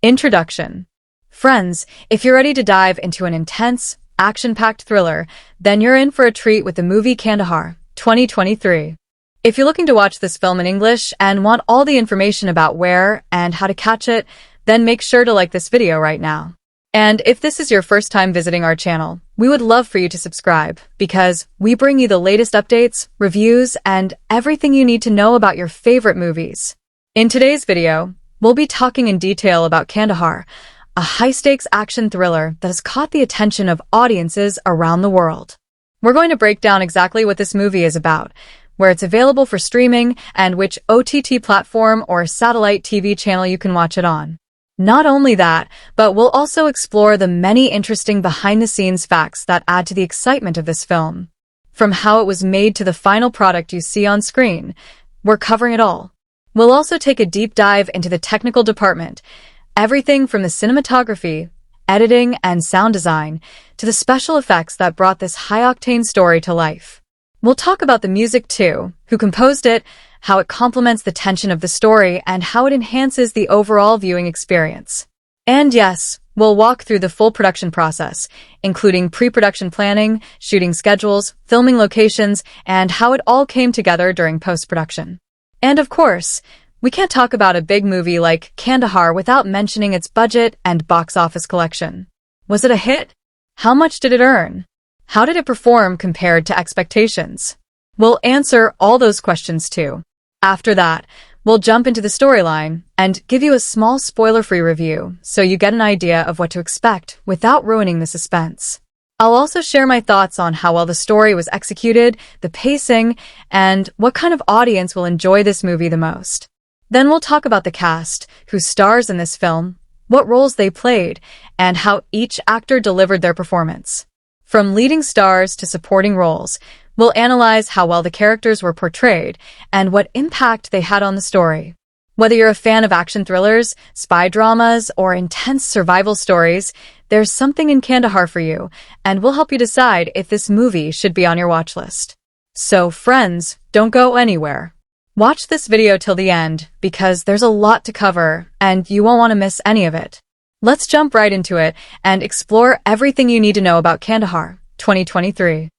Introduction. Friends, if you're ready to dive into an intense, action-packed thriller, then you're in for a treat with the movie Kandahar, 2023. If you're looking to watch this film in English and want all the information about where and how to catch it, then make sure to like this video right now. And if this is your first time visiting our channel, we would love for you to subscribe because we bring you the latest updates, reviews, and everything you need to know about your favorite movies. In today's video, we'll be talking in detail about Kandahar, a high-stakes action thriller that has caught the attention of audiences around the world. We're going to break down exactly what this movie is about, where it's available for streaming, and which OTT platform or satellite TV channel you can watch it on. Not only that, but we'll also explore the many interesting behind-the-scenes facts that add to the excitement of this film. From how it was made to the final product you see on screen, we're covering it all. We'll also take a deep dive into the technical department, everything from the cinematography, editing, and sound design to the special effects that brought this high-octane story to life. We'll talk about the music too, who composed it, how it complements the tension of the story, and how it enhances the overall viewing experience. And yes, we'll walk through the full production process, including pre-production planning, shooting schedules, filming locations, and how it all came together during post-production. And of course, we can't talk about a big movie like Kandahar without mentioning its budget and box office collection. Was it a hit? How much did it earn? How did it perform compared to expectations? We'll answer all those questions too. After that, we'll jump into the storyline and give you a small spoiler-free review so you get an idea of what to expect without ruining the suspense. I'll also share my thoughts on how well the story was executed, the pacing, and what kind of audience will enjoy this movie the most. Then we'll talk about the cast, who stars in this film, what roles they played, and how each actor delivered their performance. From leading stars to supporting roles, we'll analyze how well the characters were portrayed and what impact they had on the story. Whether you're a fan of action thrillers, spy dramas, or intense survival stories, there's something in Kandahar for you, and we'll help you decide if this movie should be on your watch list. So, friends, don't go anywhere. Watch this video till the end because there's a lot to cover and you won't want to miss any of it. Let's jump right into it and explore everything you need to know about Kandahar, 2023.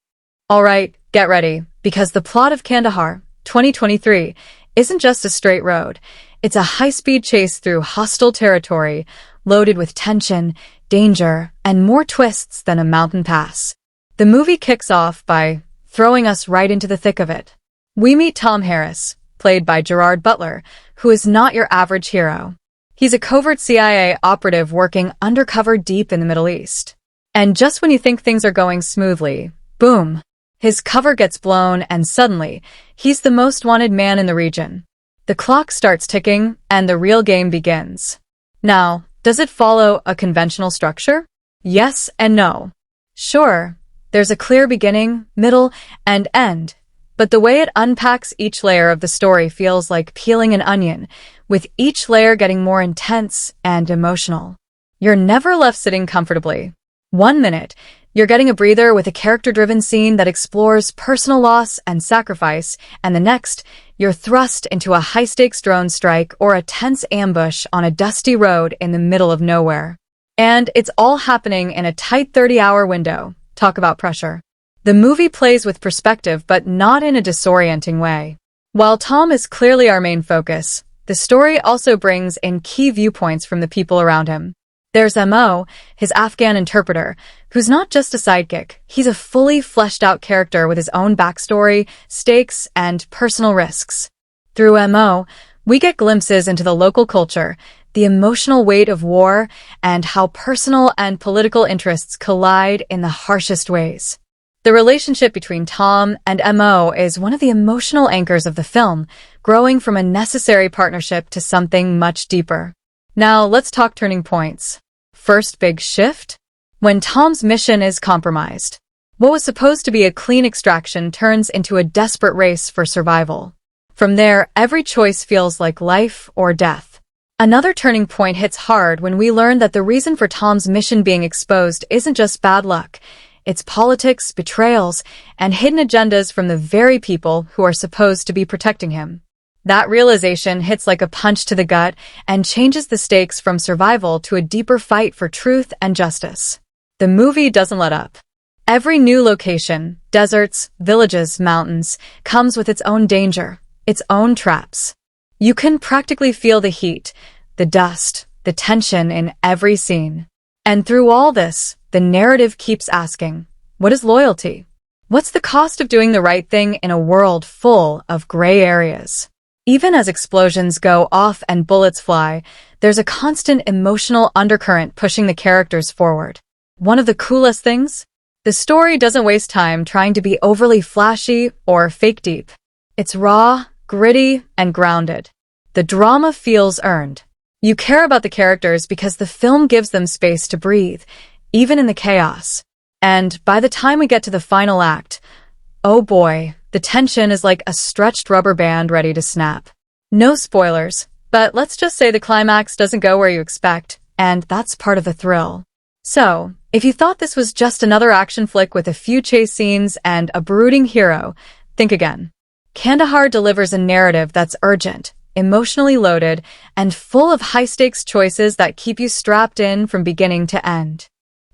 Alright, get ready, because the plot of Kandahar, 2023, isn't just a straight road. It's a high-speed chase through hostile territory, loaded with tension, danger, and more twists than a mountain pass. The movie kicks off by throwing us right into the thick of it. We meet Tom Harris, played by Gerard Butler, who is not your average hero. He's a covert CIA operative working undercover deep in the Middle East. And just when you think things are going smoothly, boom, his cover gets blown and suddenly, he's the most wanted man in the region. The clock starts ticking and the real game begins. Now, does it follow a conventional structure? Yes and no. Sure, there's a clear beginning, middle, and end, but the way it unpacks each layer of the story feels like peeling an onion, with each layer getting more intense and emotional. You're never left sitting comfortably. 1 minute, you're getting a breather with a character-driven scene that explores personal loss and sacrifice, and the next, you're thrust into a high-stakes drone strike or a tense ambush on a dusty road in the middle of nowhere. And it's all happening in a tight 30-hour window. Talk about pressure. The movie plays with perspective, but not in a disorienting way. While Tom is clearly our main focus, the story also brings in key viewpoints from the people around him. There's M.O., his Afghan interpreter, who's not just a sidekick. He's a fully fleshed-out character with his own backstory, stakes, and personal risks. Through M.O., we get glimpses into the local culture, the emotional weight of war, and how personal and political interests collide in the harshest ways. The relationship between Tom and M.O. is one of the emotional anchors of the film, growing from a necessary partnership to something much deeper. Now, let's talk turning points. First big shift? When Tom's mission is compromised. What was supposed to be a clean extraction turns into a desperate race for survival. From there, every choice feels like life or death. Another turning point hits hard when we learn that the reason for Tom's mission being exposed isn't just bad luck. It's politics, betrayals, and hidden agendas from the very people who are supposed to be protecting him. That realization hits like a punch to the gut and changes the stakes from survival to a deeper fight for truth and justice. The movie doesn't let up. Every new location, deserts, villages, mountains, comes with its own danger, its own traps. You can practically feel the heat, the dust, the tension in every scene. And through all this, the narrative keeps asking, what is loyalty? What's the cost of doing the right thing in a world full of gray areas? Even as explosions go off and bullets fly, there's a constant emotional undercurrent pushing the characters forward. One of the coolest things? The story doesn't waste time trying to be overly flashy or fake deep. It's raw, gritty, and grounded. The drama feels earned. You care about the characters because the film gives them space to breathe, even in the chaos. And by the time we get to the final act, oh boy, the tension is like a stretched rubber band ready to snap. No spoilers, but let's just say the climax doesn't go where you expect, and that's part of the thrill. So, if you thought this was just another action flick with a few chase scenes and a brooding hero, think again. Kandahar delivers a narrative that's urgent, emotionally loaded, and full of high-stakes choices that keep you strapped in from beginning to end.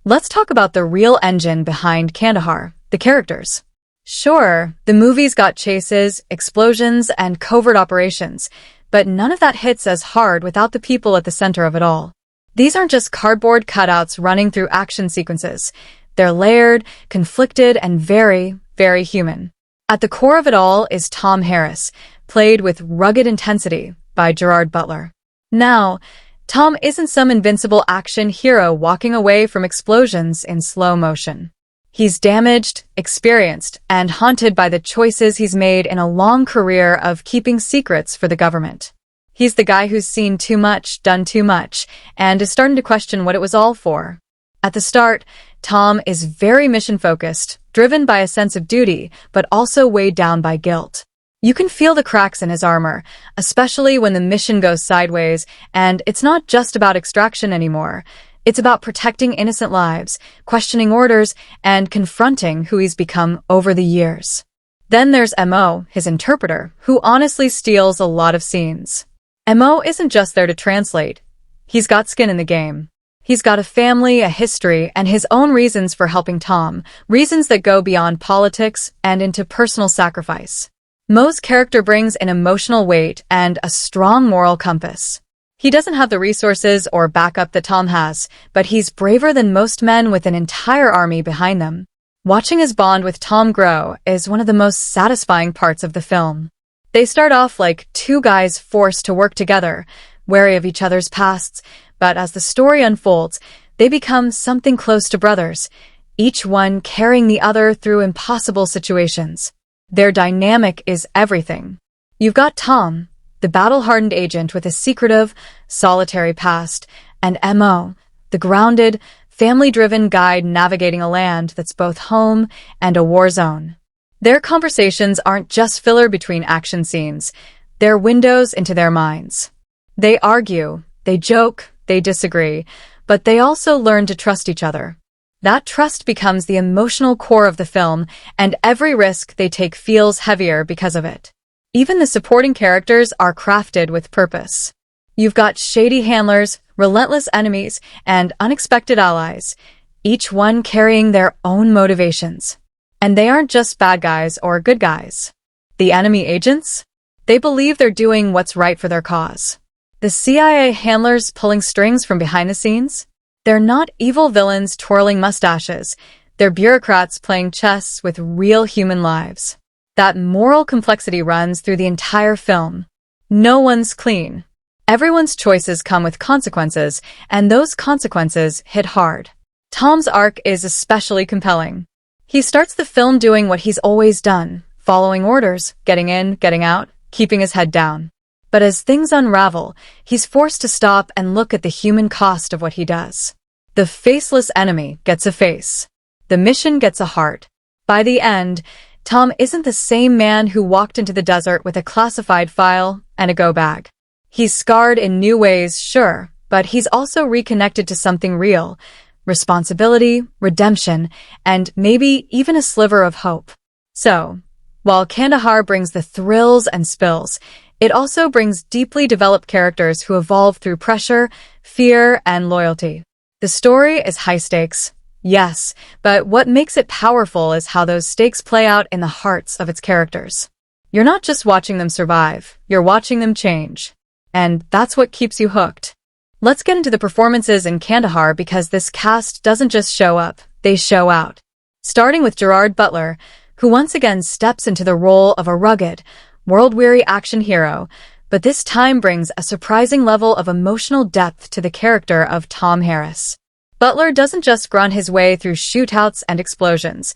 Let's talk about the real engine behind Kandahar, the characters. Sure, the movie's got chases, explosions, and covert operations, but none of that hits as hard without the people at the center of it all. These aren't just cardboard cutouts running through action sequences. They're layered, conflicted, and very, very human. At the core of it all is Tom Harris, played with rugged intensity by Gerard Butler. Now, Tom isn't some invincible action hero walking away from explosions in slow motion. He's damaged, experienced, and haunted by the choices he's made in a long career of keeping secrets for the government. He's the guy who's seen too much, done too much, and is starting to question what it was all for. At the start, Tom is very mission-focused, driven by a sense of duty, but also weighed down by guilt. You can feel the cracks in his armor, especially when the mission goes sideways, and it's not just about extraction anymore. It's about protecting innocent lives, questioning orders, and confronting who he's become over the years. Then there's M.O., his interpreter, who honestly steals a lot of scenes. M.O. isn't just there to translate. He's got skin in the game. He's got a family, a history, and his own reasons for helping Tom, reasons that go beyond politics and into personal sacrifice. Mo's character brings an emotional weight and a strong moral compass. He doesn't have the resources or backup that Tom has, but he's braver than most men with an entire army behind them. Watching his bond with Tom grow is one of the most satisfying parts of the film. They start off like two guys forced to work together, wary of each other's pasts, but as the story unfolds, they become something close to brothers, each one carrying the other through impossible situations. Their dynamic is everything. You've got Tom, the battle-hardened agent with a secretive, solitary past, and M.O., the grounded, family-driven guide navigating a land that's both home and a war zone. Their conversations aren't just filler between action scenes. They're windows into their minds. They argue, they joke, they disagree, but they also learn to trust each other. That trust becomes the emotional core of the film, and every risk they take feels heavier because of it. Even the supporting characters are crafted with purpose. You've got shady handlers, relentless enemies, and unexpected allies, each one carrying their own motivations. And they aren't just bad guys or good guys. The enemy agents? They believe they're doing what's right for their cause. The CIA handlers pulling strings from behind the scenes? They're not evil villains twirling mustaches. They're bureaucrats playing chess with real human lives. That moral complexity runs through the entire film. No one's clean. Everyone's choices come with consequences, and those consequences hit hard. Tom's arc is especially compelling. He starts the film doing what he's always done, following orders, getting in, getting out, keeping his head down. But as things unravel, he's forced to stop and look at the human cost of what he does. The faceless enemy gets a face. The mission gets a heart. By the end, Tom isn't the same man who walked into the desert with a classified file and a go bag. He's scarred in new ways, sure, but he's also reconnected to something real. Responsibility, redemption, and maybe even a sliver of hope. So, while Kandahar brings the thrills and spills, It also brings deeply developed characters who evolve through pressure, fear, and loyalty. The story is high stakes, yes, but what makes it powerful is how those stakes play out in the hearts of its characters. You're not just watching them survive, you're watching them change. And that's what keeps you hooked. Let's get into the performances in Kandahar because this cast doesn't just show up, they show out. Starting with Gerard Butler, who once again steps into the role of a rugged, world-weary action hero, but this time brings a surprising level of emotional depth to the character of Tom Harris. Butler doesn't just grunt his way through shootouts and explosions.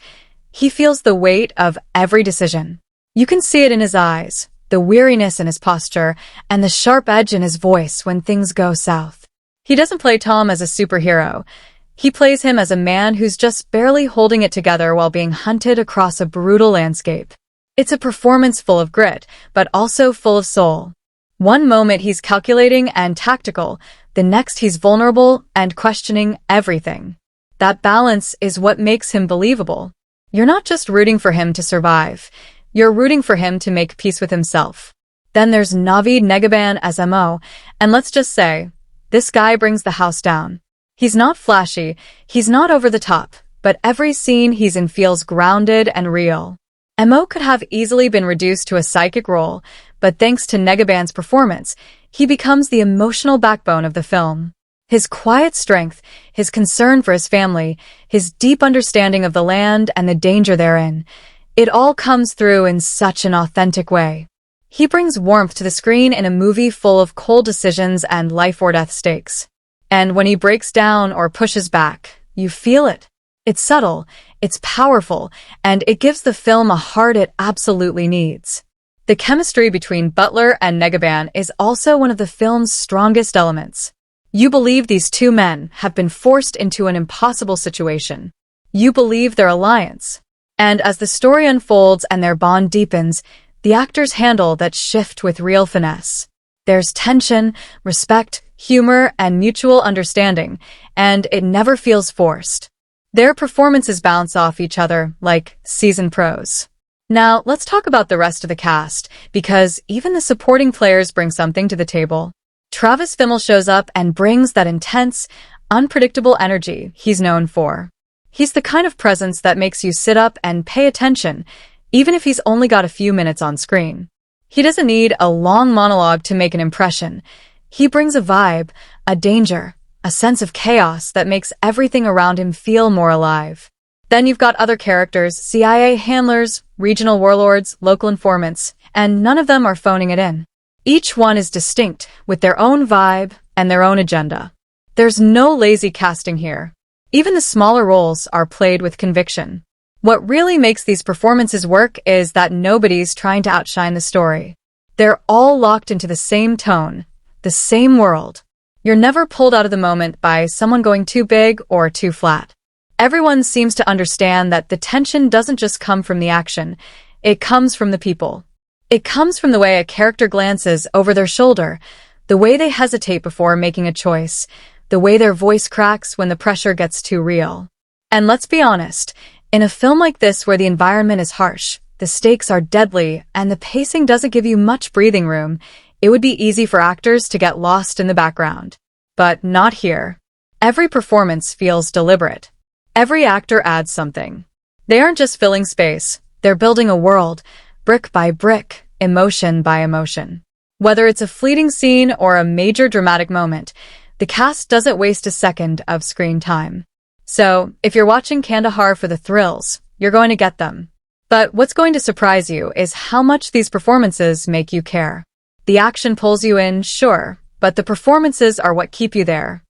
He feels the weight of every decision. You can see it in his eyes, the weariness in his posture, and the sharp edge in his voice when things go south. He doesn't play Tom as a superhero. He plays him as a man who's just barely holding it together while being hunted across a brutal landscape. It's a performance full of grit, but also full of soul. One moment he's calculating and tactical, the next he's vulnerable and questioning everything. That balance is what makes him believable. You're not just rooting for him to survive, you're rooting for him to make peace with himself. Then there's Navid Negahban as MO, and let's just say, this guy brings the house down. He's not flashy, he's not over the top, but every scene he's in feels grounded and real. MO could have easily been reduced to a psychic role, but thanks to Negahban's performance, he becomes the emotional backbone of the film. His quiet strength, his concern for his family, his deep understanding of the land and the danger therein, it all comes through in such an authentic way. He brings warmth to the screen in a movie full of cold decisions and life-or-death stakes. And when he breaks down or pushes back, you feel it. It's subtle, it's powerful, and it gives the film a heart it absolutely needs. The chemistry between Butler and Negahban is also one of the film's strongest elements. You believe these two men have been forced into an impossible situation. You believe their alliance. And as the story unfolds and their bond deepens, the actors handle that shift with real finesse. There's tension, respect, humor, and mutual understanding, and it never feels forced. Their performances bounce off each other like seasoned pros. Now, let's talk about the rest of the cast, because even the supporting players bring something to the table. Travis Fimmel shows up and brings that intense, unpredictable energy he's known for. He's the kind of presence that makes you sit up and pay attention, even if he's only got a few minutes on screen. He doesn't need a long monologue to make an impression. He brings a vibe, a danger, a sense of chaos that makes everything around him feel more alive. Then you've got other characters, CIA handlers, regional warlords, local informants, and none of them are phoning it in. Each one is distinct, with their own vibe and their own agenda. There's no lazy casting here. Even the smaller roles are played with conviction. What really makes these performances work is that nobody's trying to outshine the story. They're all locked into the same tone, the same world. You're never pulled out of the moment by someone going too big or too flat. Everyone seems to understand that the tension doesn't just come from the action, it comes from the people. It comes from the way a character glances over their shoulder, the way they hesitate before making a choice, the way their voice cracks when the pressure gets too real. And let's be honest, in a film like this where the environment is harsh, the stakes are deadly, and the pacing doesn't give you much breathing room, it would be easy for actors to get lost in the background. But not here. Every performance feels deliberate. Every actor adds something. They aren't just filling space, they're building a world, brick by brick, emotion by emotion. Whether it's a fleeting scene or a major dramatic moment, the cast doesn't waste a second of screen time. So, if you're watching Kandahar for the thrills, you're going to get them. But what's going to surprise you is how much these performances make you care. The action pulls you in, sure, but the performances are what keep you there.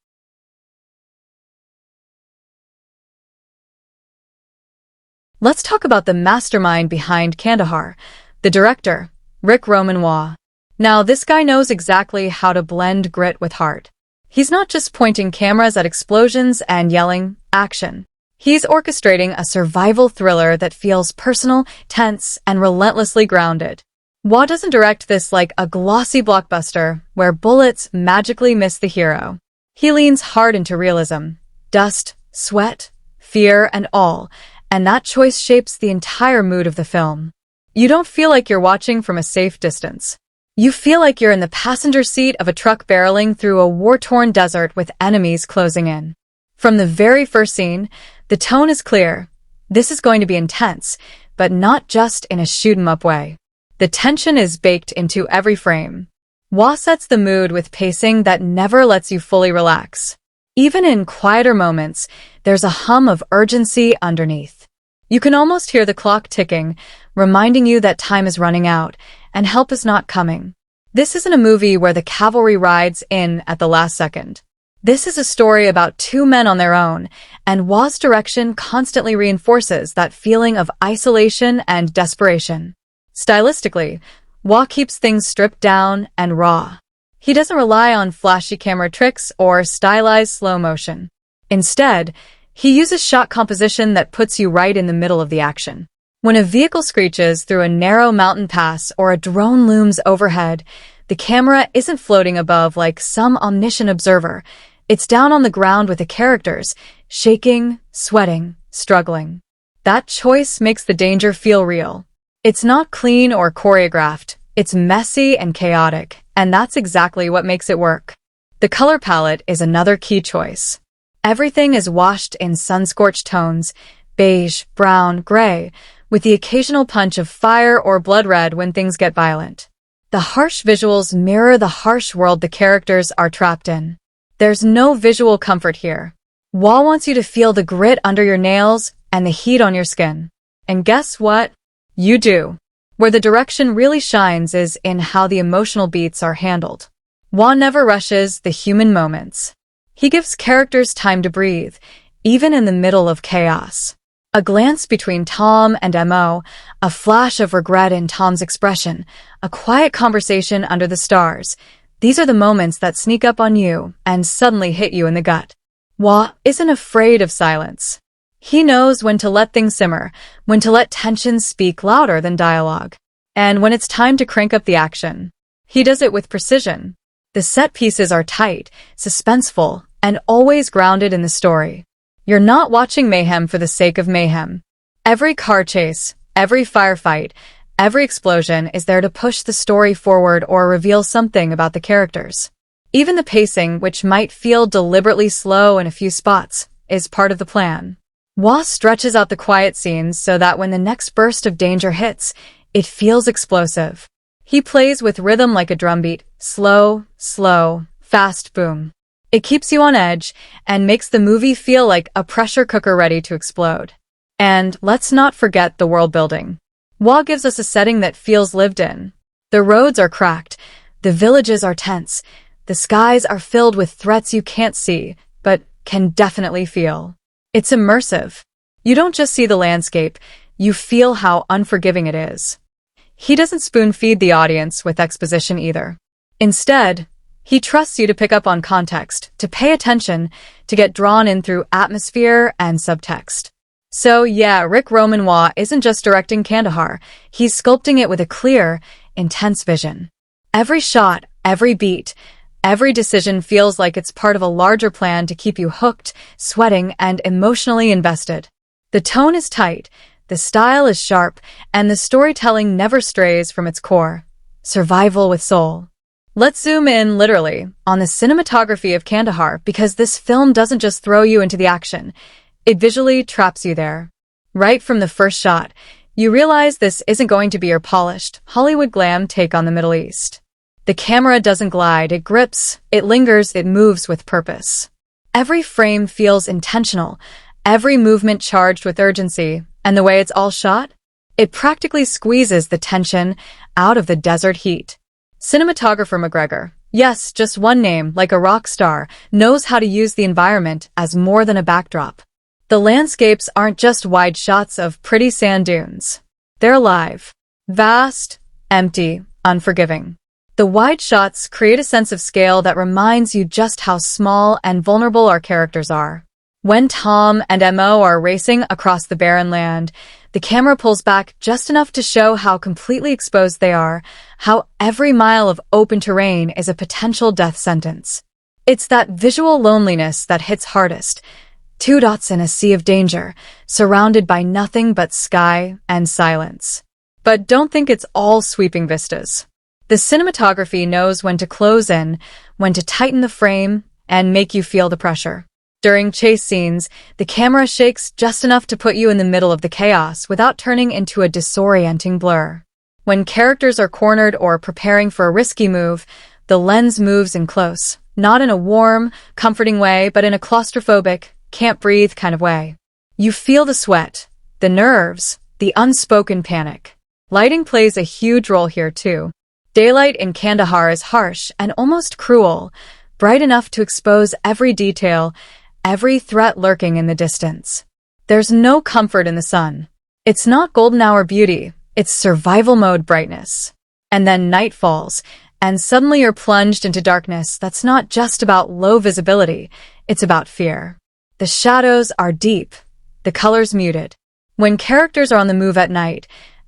Let's talk about the mastermind behind Kandahar, the director, Ric Roman Waugh. Now, this guy knows exactly how to blend grit with heart. He's not just pointing cameras at explosions and yelling, action. He's orchestrating a survival thriller that feels personal, tense, and relentlessly grounded. Waugh doesn't direct this like a glossy blockbuster where bullets magically miss the hero. He leans hard into realism, dust, sweat, fear, and all, and that choice shapes the entire mood of the film. You don't feel like you're watching from a safe distance. You feel like you're in the passenger seat of a truck barreling through a war-torn desert with enemies closing in. From the very first scene, the tone is clear. This is going to be intense, but not just in a shoot-'em-up way. The tension is baked into every frame. Waugh sets the mood with pacing that never lets you fully relax. Even in quieter moments, there's a hum of urgency underneath. You can almost hear the clock ticking, reminding you that time is running out and help is not coming. This isn't a movie where the cavalry rides in at the last second. This is a story about two men on their own, and Waugh's direction constantly reinforces that feeling of isolation and desperation. Stylistically, Waugh keeps things stripped down and raw. He doesn't rely on flashy camera tricks or stylized slow motion. Instead, he uses shot composition that puts you right in the middle of the action. When a vehicle screeches through a narrow mountain pass or a drone looms overhead, the camera isn't floating above like some omniscient observer. It's down on the ground with the characters, shaking, sweating, struggling. That choice makes the danger feel real. It's not clean or choreographed. It's messy and chaotic, and that's exactly what makes it work. The color palette is another key choice. Everything is washed in sun-scorched tones, beige, brown, gray, with the occasional punch of fire or blood red when things get violent. The harsh visuals mirror the harsh world the characters are trapped in. There's no visual comfort here. Waugh wants you to feel the grit under your nails and the heat on your skin. And guess what? You do. Where the direction really shines is in how the emotional beats are handled. Waugh never rushes the human moments. He gives characters time to breathe, even in the middle of chaos. A glance between Tom and Mo, a flash of regret in Tom's expression, a quiet conversation under the stars. These are the moments that sneak up on you and suddenly hit you in the gut. Waugh isn't afraid of silence. He knows when to let things simmer, when to let tension speak louder than dialogue, and when it's time to crank up the action. He does it with precision. The set pieces are tight, suspenseful, and always grounded in the story. You're not watching mayhem for the sake of mayhem. Every car chase, every firefight, every explosion is there to push the story forward or reveal something about the characters. Even the pacing, which might feel deliberately slow in a few spots, is part of the plan. Waugh stretches out the quiet scenes so that when the next burst of danger hits, it feels explosive. He plays with rhythm like a drumbeat, slow, slow, fast, boom. It keeps you on edge and makes the movie feel like a pressure cooker ready to explode. And let's not forget the world building. Waugh gives us a setting that feels lived in. The roads are cracked, the villages are tense, the skies are filled with threats you can't see, but can definitely feel. It's immersive. You don't just see the landscape, you feel how unforgiving it is. He doesn't spoon-feed the audience with exposition either. Instead, he trusts you to pick up on context, to pay attention, to get drawn in through atmosphere and subtext. So yeah, Ric Roman Waugh isn't just directing Kandahar, he's sculpting it with a clear, intense vision. Every shot, every beat, every decision feels like it's part of a larger plan to keep you hooked, sweating, and emotionally invested. The tone is tight, the style is sharp, and the storytelling never strays from its core. Survival with soul. Let's zoom in, literally, on the cinematography of Kandahar because this film doesn't just throw you into the action. It visually traps you there. Right from the first shot, you realize this isn't going to be your polished, Hollywood glam take on the Middle East. The camera doesn't glide, it grips, it lingers, it moves with purpose. Every frame feels intentional, every movement charged with urgency, and the way it's all shot? It practically squeezes the tension out of the desert heat. Cinematographer McGregor, yes, just one name, like a rock star, knows how to use the environment as more than a backdrop. The landscapes aren't just wide shots of pretty sand dunes. They're alive, vast, empty, unforgiving. The wide shots create a sense of scale that reminds you just how small and vulnerable our characters are. When Tom and Mo are racing across the barren land, the camera pulls back just enough to show how completely exposed they are, how every mile of open terrain is a potential death sentence. It's that visual loneliness that hits hardest. Two dots in a sea of danger, surrounded by nothing but sky and silence. But don't think it's all sweeping vistas. The cinematography knows when to close in, when to tighten the frame, and make you feel the pressure. During chase scenes, the camera shakes just enough to put you in the middle of the chaos without turning into a disorienting blur. When characters are cornered or preparing for a risky move, the lens moves in close, not in a warm, comforting way, but in a claustrophobic, can't-breathe kind of way. You feel the sweat, the nerves, the unspoken panic. Lighting plays a huge role here, too. Daylight in Kandahar is harsh and almost cruel, bright enough to expose every detail, every threat lurking in the distance. There's no comfort in the sun. It's not golden hour beauty, it's survival mode brightness. And then night falls, and suddenly you're plunged into darkness that's not just about low visibility, it's about fear. The shadows are deep, the colors muted. When characters are on the move at night,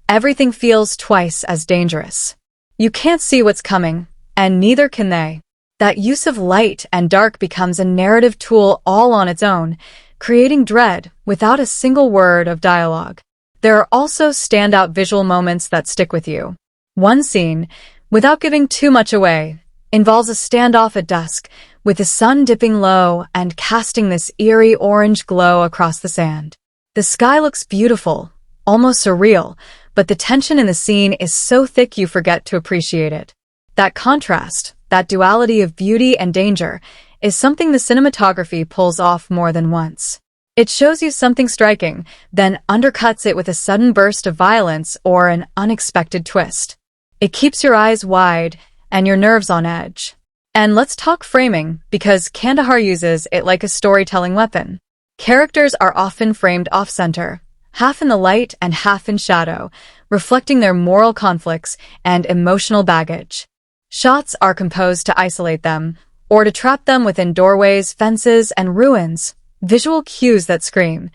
everything feels twice as dangerous. You can't see what's coming, and neither can they. That use of light and dark becomes a narrative tool all on its own, creating dread without a single word of dialogue. There are also standout visual moments that stick with you. One scene, without giving too much away, involves a standoff at dusk, with the sun dipping low and casting this eerie orange glow across the sand. The sky looks beautiful, almost surreal, but the tension in the scene is so thick you forget to appreciate it. That contrast, that duality of beauty and danger, is something the cinematography pulls off more than once. It shows you something striking, then undercuts it with a sudden burst of violence or an unexpected twist. It keeps your eyes wide and your nerves on edge. And let's talk framing, because Kandahar uses it like a storytelling weapon. Characters are often framed off-center, half in the light and half in shadow, reflecting their moral conflicts and emotional baggage. Shots are composed to isolate them, or to trap them within doorways, fences, and ruins, visual cues that scream.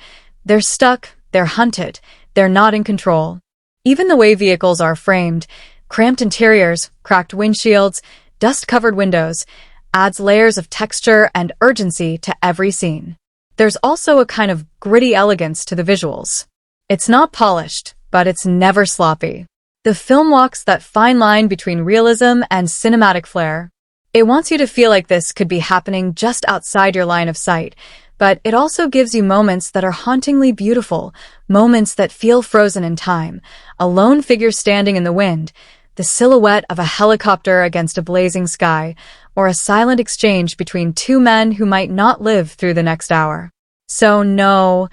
They're stuck, they're hunted, they're not in control. Even the way vehicles are framed, cramped interiors, cracked windshields, dust-covered windows, adds layers of texture and urgency to every scene. There's also a kind of gritty elegance to the visuals. It's not polished, but it's never sloppy. The film walks that fine line between realism and cinematic flair. It wants you to feel like this could be happening just outside your line of sight, but it also gives you moments that are hauntingly beautiful, moments that feel frozen in time, a lone figure standing in the wind, the silhouette of a helicopter against a blazing sky, or a silent exchange between two men who might not live through the next hour. So no,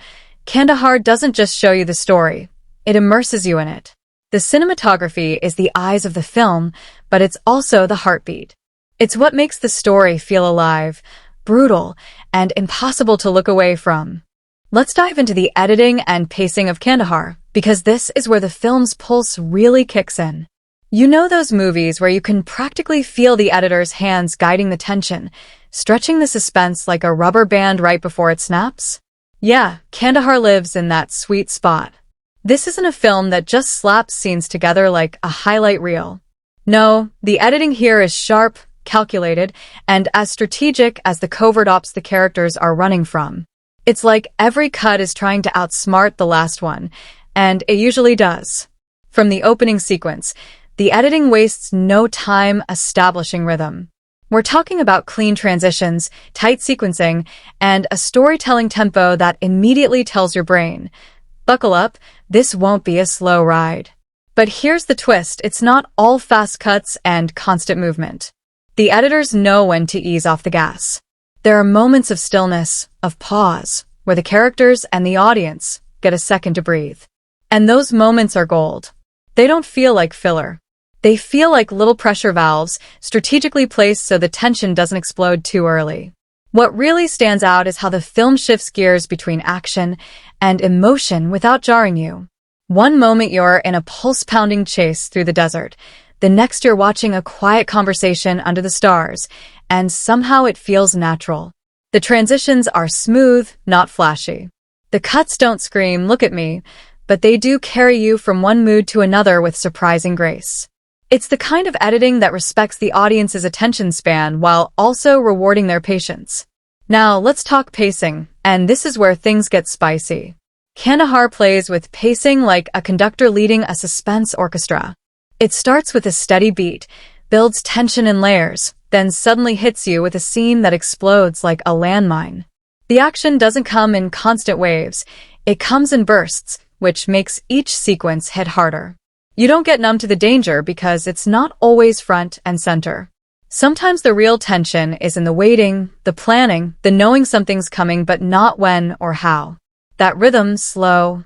Kandahar doesn't just show you the story, it immerses you in it. The cinematography is the eyes of the film, but it's also the heartbeat. It's what makes the story feel alive, brutal, and impossible to look away from. Let's dive into the editing and pacing of Kandahar, because this is where the film's pulse really kicks in. You know those movies where you can practically feel the editor's hands guiding the tension, stretching the suspense like a rubber band right before it snaps? Yeah, Kandahar lives in that sweet spot. This isn't a film that just slaps scenes together like a highlight reel. No, the editing here is sharp, calculated, and as strategic as the covert ops the characters are running from. It's like every cut is trying to outsmart the last one, and it usually does. From the opening sequence, the editing wastes no time establishing rhythm. We're talking about clean transitions, tight sequencing, and a storytelling tempo that immediately tells your brain, buckle up, this won't be a slow ride. But here's the twist, it's not all fast cuts and constant movement. The editors know when to ease off the gas. There are moments of stillness, of pause, where the characters and the audience get a second to breathe. And those moments are gold. They don't feel like filler. They feel like little pressure valves, strategically placed so the tension doesn't explode too early. What really stands out is how the film shifts gears between action and emotion without jarring you. One moment you're in a pulse-pounding chase through the desert, the next you're watching a quiet conversation under the stars, and somehow it feels natural. The transitions are smooth, not flashy. The cuts don't scream, "Look at me," but they do carry you from one mood to another with surprising grace. It's the kind of editing that respects the audience's attention span while also rewarding their patience. Now, let's talk pacing, and this is where things get spicy. Kandahar plays with pacing like a conductor leading a suspense orchestra. It starts with a steady beat, builds tension in layers, then suddenly hits you with a scene that explodes like a landmine. The action doesn't come in constant waves, it comes in bursts, which makes each sequence hit harder. You don't get numb to the danger because it's not always front and center. Sometimes the real tension is in the waiting, the planning, the knowing something's coming but not when or how. That rhythm, slow,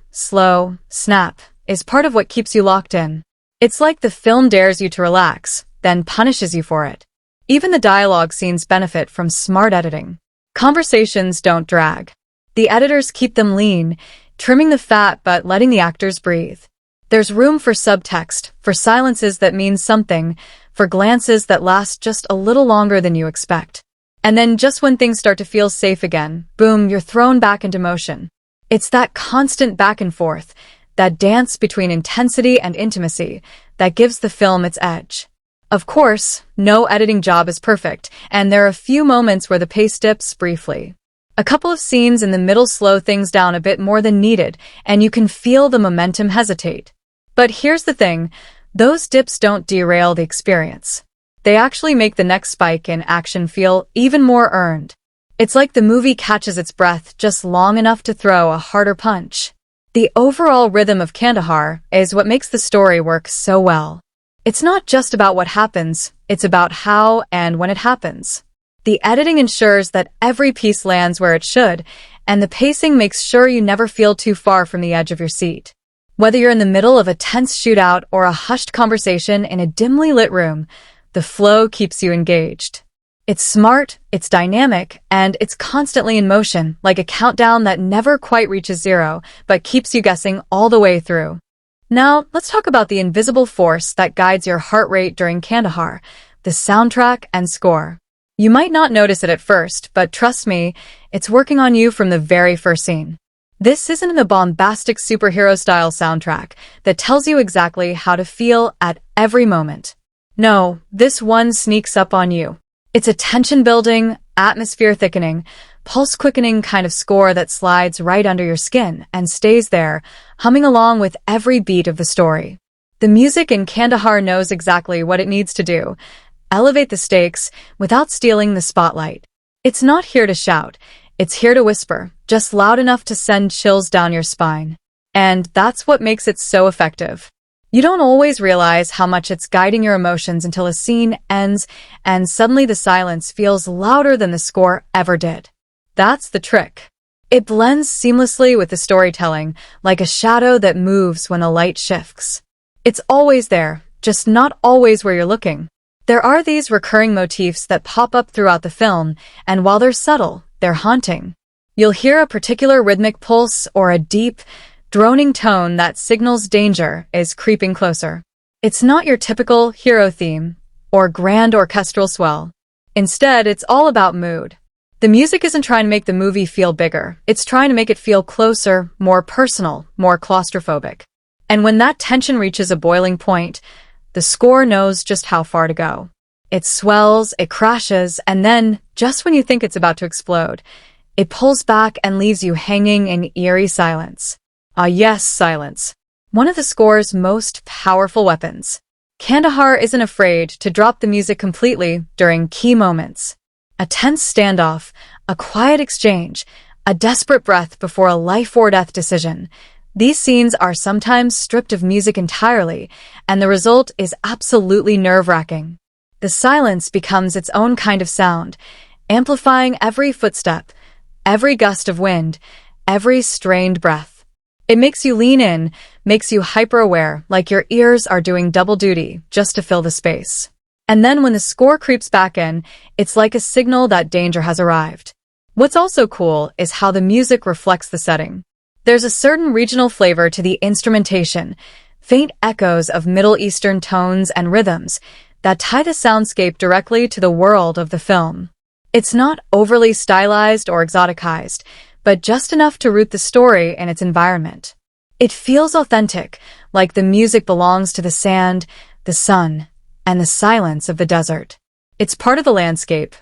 snap, is part of what keeps you locked in. It's like the film dares you to relax, then punishes you for it. Even the dialogue scenes benefit from smart editing. Conversations don't drag. The editors keep them lean, trimming the fat but letting the actors breathe. There's room for subtext, for silences that mean something, for glances that last just a little longer than you expect. And then just when things start to feel safe again, boom, you're thrown back into motion. It's that constant back and forth, that dance between intensity and intimacy, that gives the film its edge. Of course, no editing job is perfect, and there are a few moments where the pace dips briefly. A couple of scenes in the middle slow things down a bit more than needed, and you can feel the momentum hesitate. But here's the thing, those dips don't derail the experience. They actually make the next spike in action feel even more earned. It's like the movie catches its breath just long enough to throw a harder punch. The overall rhythm of Kandahar is what makes the story work so well. It's not just about what happens, it's about how and when it happens. The editing ensures that every piece lands where it should, and the pacing makes sure you never feel too far from the edge of your seat. Whether you're in the middle of a tense shootout or a hushed conversation in a dimly lit room, the flow keeps you engaged. It's smart, it's dynamic, and it's constantly in motion, like a countdown that never quite reaches zero, but keeps you guessing all the way through. Now, let's talk about the invisible force that guides your heart rate during Kandahar, the soundtrack and score. You might not notice it at first, but trust me, it's working on you from the very first scene. This isn't the bombastic superhero-style soundtrack that tells you exactly how to feel at every moment. No, this one sneaks up on you. It's a tension-building, atmosphere-thickening, pulse-quickening kind of score that slides right under your skin and stays there, humming along with every beat of the story. The music in Kandahar knows exactly what it needs to do, elevate the stakes without stealing the spotlight. It's not here to shout, it's here to whisper, just loud enough to send chills down your spine. And that's what makes it so effective. You don't always realize how much it's guiding your emotions until a scene ends and suddenly the silence feels louder than the score ever did. That's the trick. It blends seamlessly with the storytelling, like a shadow that moves when the light shifts. It's always there, just not always where you're looking. There are these recurring motifs that pop up throughout the film, and while they're subtle, they're haunting. You'll hear a particular rhythmic pulse or a deep, droning tone that signals danger is creeping closer. It's not your typical hero theme or grand orchestral swell. Instead, it's all about mood. The music isn't trying to make the movie feel bigger. It's trying to make it feel closer, more personal, more claustrophobic. And when that tension reaches a boiling point, the score knows just how far to go. It swells, it crashes, and then, just when you think it's about to explode, it pulls back and leaves you hanging in eerie silence. Ah yes, silence. One of the score's most powerful weapons. Kandahar isn't afraid to drop the music completely during key moments. A tense standoff, a quiet exchange, a desperate breath before a life-or-death decision. These scenes are sometimes stripped of music entirely, and the result is absolutely nerve-wracking. The silence becomes its own kind of sound, amplifying every footstep, every gust of wind, every strained breath. It makes you lean in, makes you hyper-aware, like your ears are doing double duty just to fill the space. And then when the score creeps back in, it's like a signal that danger has arrived. What's also cool is how the music reflects the setting. There's a certain regional flavor to the instrumentation, faint echoes of Middle Eastern tones and rhythms that tie the soundscape directly to the world of the film. It's not overly stylized or exoticized, but just enough to root the story in its environment. It feels authentic, like the music belongs to the sand, the sun, and the silence of the desert. It's part of the landscape,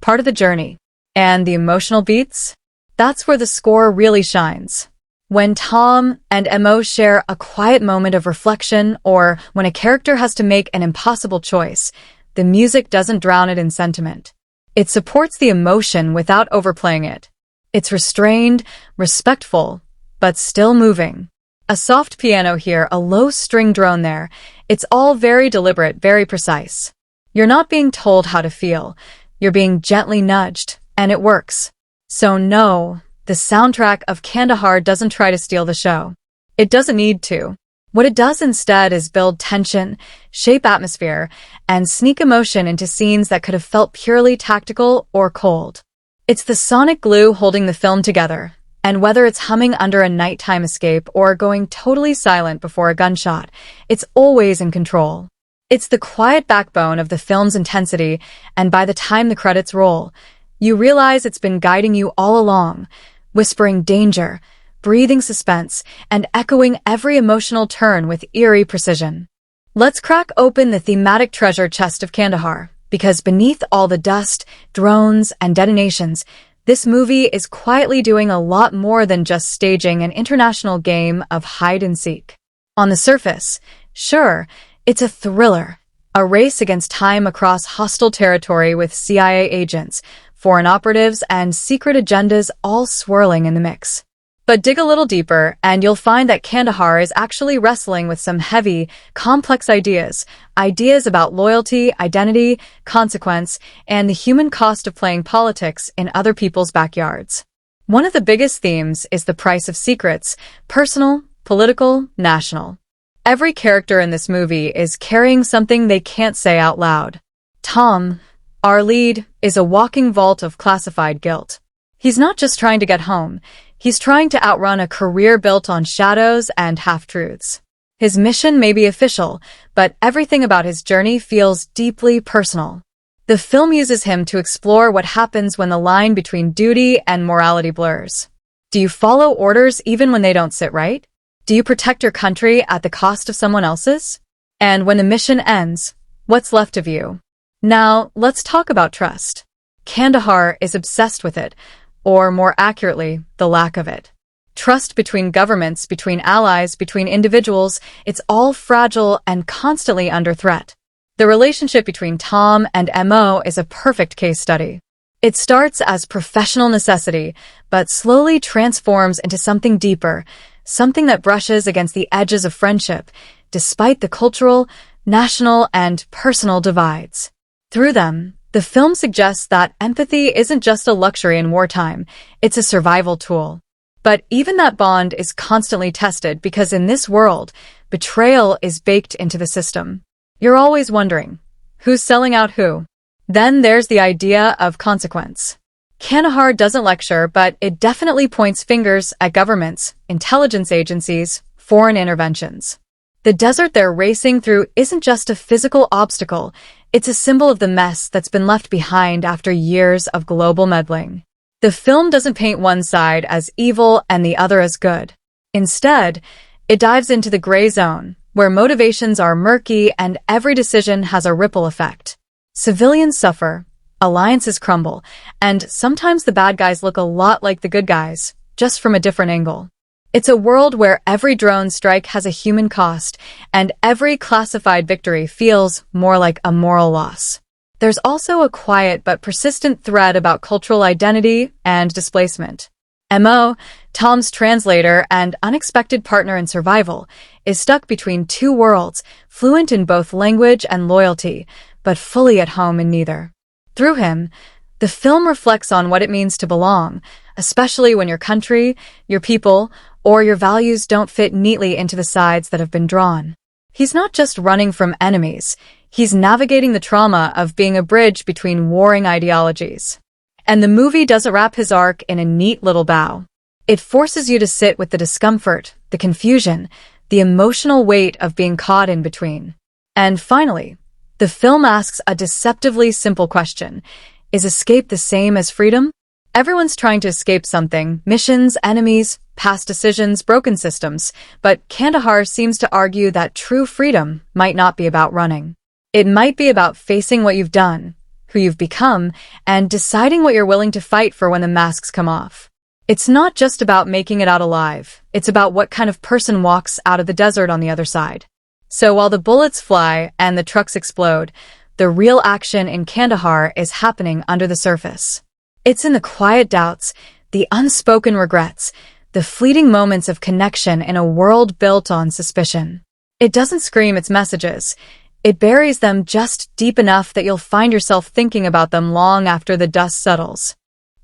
part of the journey. And the emotional beats? That's where the score really shines. When Tom and Mo share a quiet moment of reflection, or when a character has to make an impossible choice, the music doesn't drown it in sentiment. It supports the emotion without overplaying it. It's restrained, respectful, but still moving. A soft piano here, a low string drone there. It's all very deliberate, very precise. You're not being told how to feel. You're being gently nudged, and it works. So no, the soundtrack of Kandahar doesn't try to steal the show. It doesn't need to. What it does instead is build tension, shape atmosphere, and sneak emotion into scenes that could have felt purely tactical or cold. It's the sonic glue holding the film together, and whether it's humming under a nighttime escape or going totally silent before a gunshot, it's always in control. It's the quiet backbone of the film's intensity, and by the time the credits roll, you realize it's been guiding you all along, whispering danger, breathing suspense, and echoing every emotional turn with eerie precision. Let's crack open the thematic treasure chest of Kandahar, because beneath all the dust, drones, and detonations, this movie is quietly doing a lot more than just staging an international game of hide-and-seek. On the surface, sure, it's a thriller, a race against time across hostile territory with CIA agents, foreign operatives, and secret agendas all swirling in the mix. But dig a little deeper, and you'll find that Kandahar is actually wrestling with some heavy, complex ideas about loyalty, identity, consequence, and the human cost of playing politics in other people's backyards. One of the biggest themes is the price of secrets, personal, political, national. Every character in this movie is carrying something they can't say out loud. Tom, our lead, is a walking vault of classified guilt. He's not just trying to get home. He's trying to outrun a career built on shadows and half-truths. His mission may be official, but everything about his journey feels deeply personal. The film uses him to explore what happens when the line between duty and morality blurs. Do you follow orders even when they don't sit right? Do you protect your country at the cost of someone else's? And when the mission ends, what's left of you? Now, let's talk about trust. Kandahar is obsessed with it, or more accurately, the lack of it. Trust between governments, between allies, between individuals, it's all fragile and constantly under threat. The relationship between Tom and Mo is a perfect case study. It starts as professional necessity, but slowly transforms into something deeper, something that brushes against the edges of friendship, despite the cultural, national, and personal divides. Through them, the film suggests that empathy isn't just a luxury in wartime, it's a survival tool. But even that bond is constantly tested because in this world, betrayal is baked into the system. You're always wondering, who's selling out who? Then there's the idea of consequence. Kandahar doesn't lecture, but it definitely points fingers at governments, intelligence agencies, foreign interventions. The desert they're racing through isn't just a physical obstacle, it's a symbol of the mess that's been left behind after years of global meddling. The film doesn't paint one side as evil and the other as good. Instead, it dives into the gray zone, where motivations are murky and every decision has a ripple effect. Civilians suffer, alliances crumble, and sometimes the bad guys look a lot like the good guys, just from a different angle. It's a world where every drone strike has a human cost, and every classified victory feels more like a moral loss. There's also a quiet but persistent thread about cultural identity and displacement. Mo, Tom's translator and unexpected partner in survival, is stuck between two worlds, fluent in both language and loyalty, but fully at home in neither. Through him, the film reflects on what it means to belong, especially when your country, your people, or your values don't fit neatly into the sides that have been drawn. He's not just running from enemies, he's navigating the trauma of being a bridge between warring ideologies. And the movie doesn't wrap his arc in a neat little bow. It forces you to sit with the discomfort, the confusion, the emotional weight of being caught in between. And finally, the film asks a deceptively simple question. Is escape the same as freedom? Everyone's trying to escape something, missions, enemies, past decisions, broken systems, but Kandahar seems to argue that true freedom might not be about running. It might be about facing what you've done, who you've become, and deciding what you're willing to fight for when the masks come off. It's not just about making it out alive. It's about what kind of person walks out of the desert on the other side. So while the bullets fly and the trucks explode, the real action in Kandahar is happening under the surface. It's in the quiet doubts, the unspoken regrets, the fleeting moments of connection in a world built on suspicion. It doesn't scream its messages. It buries them just deep enough that you'll find yourself thinking about them long after the dust settles.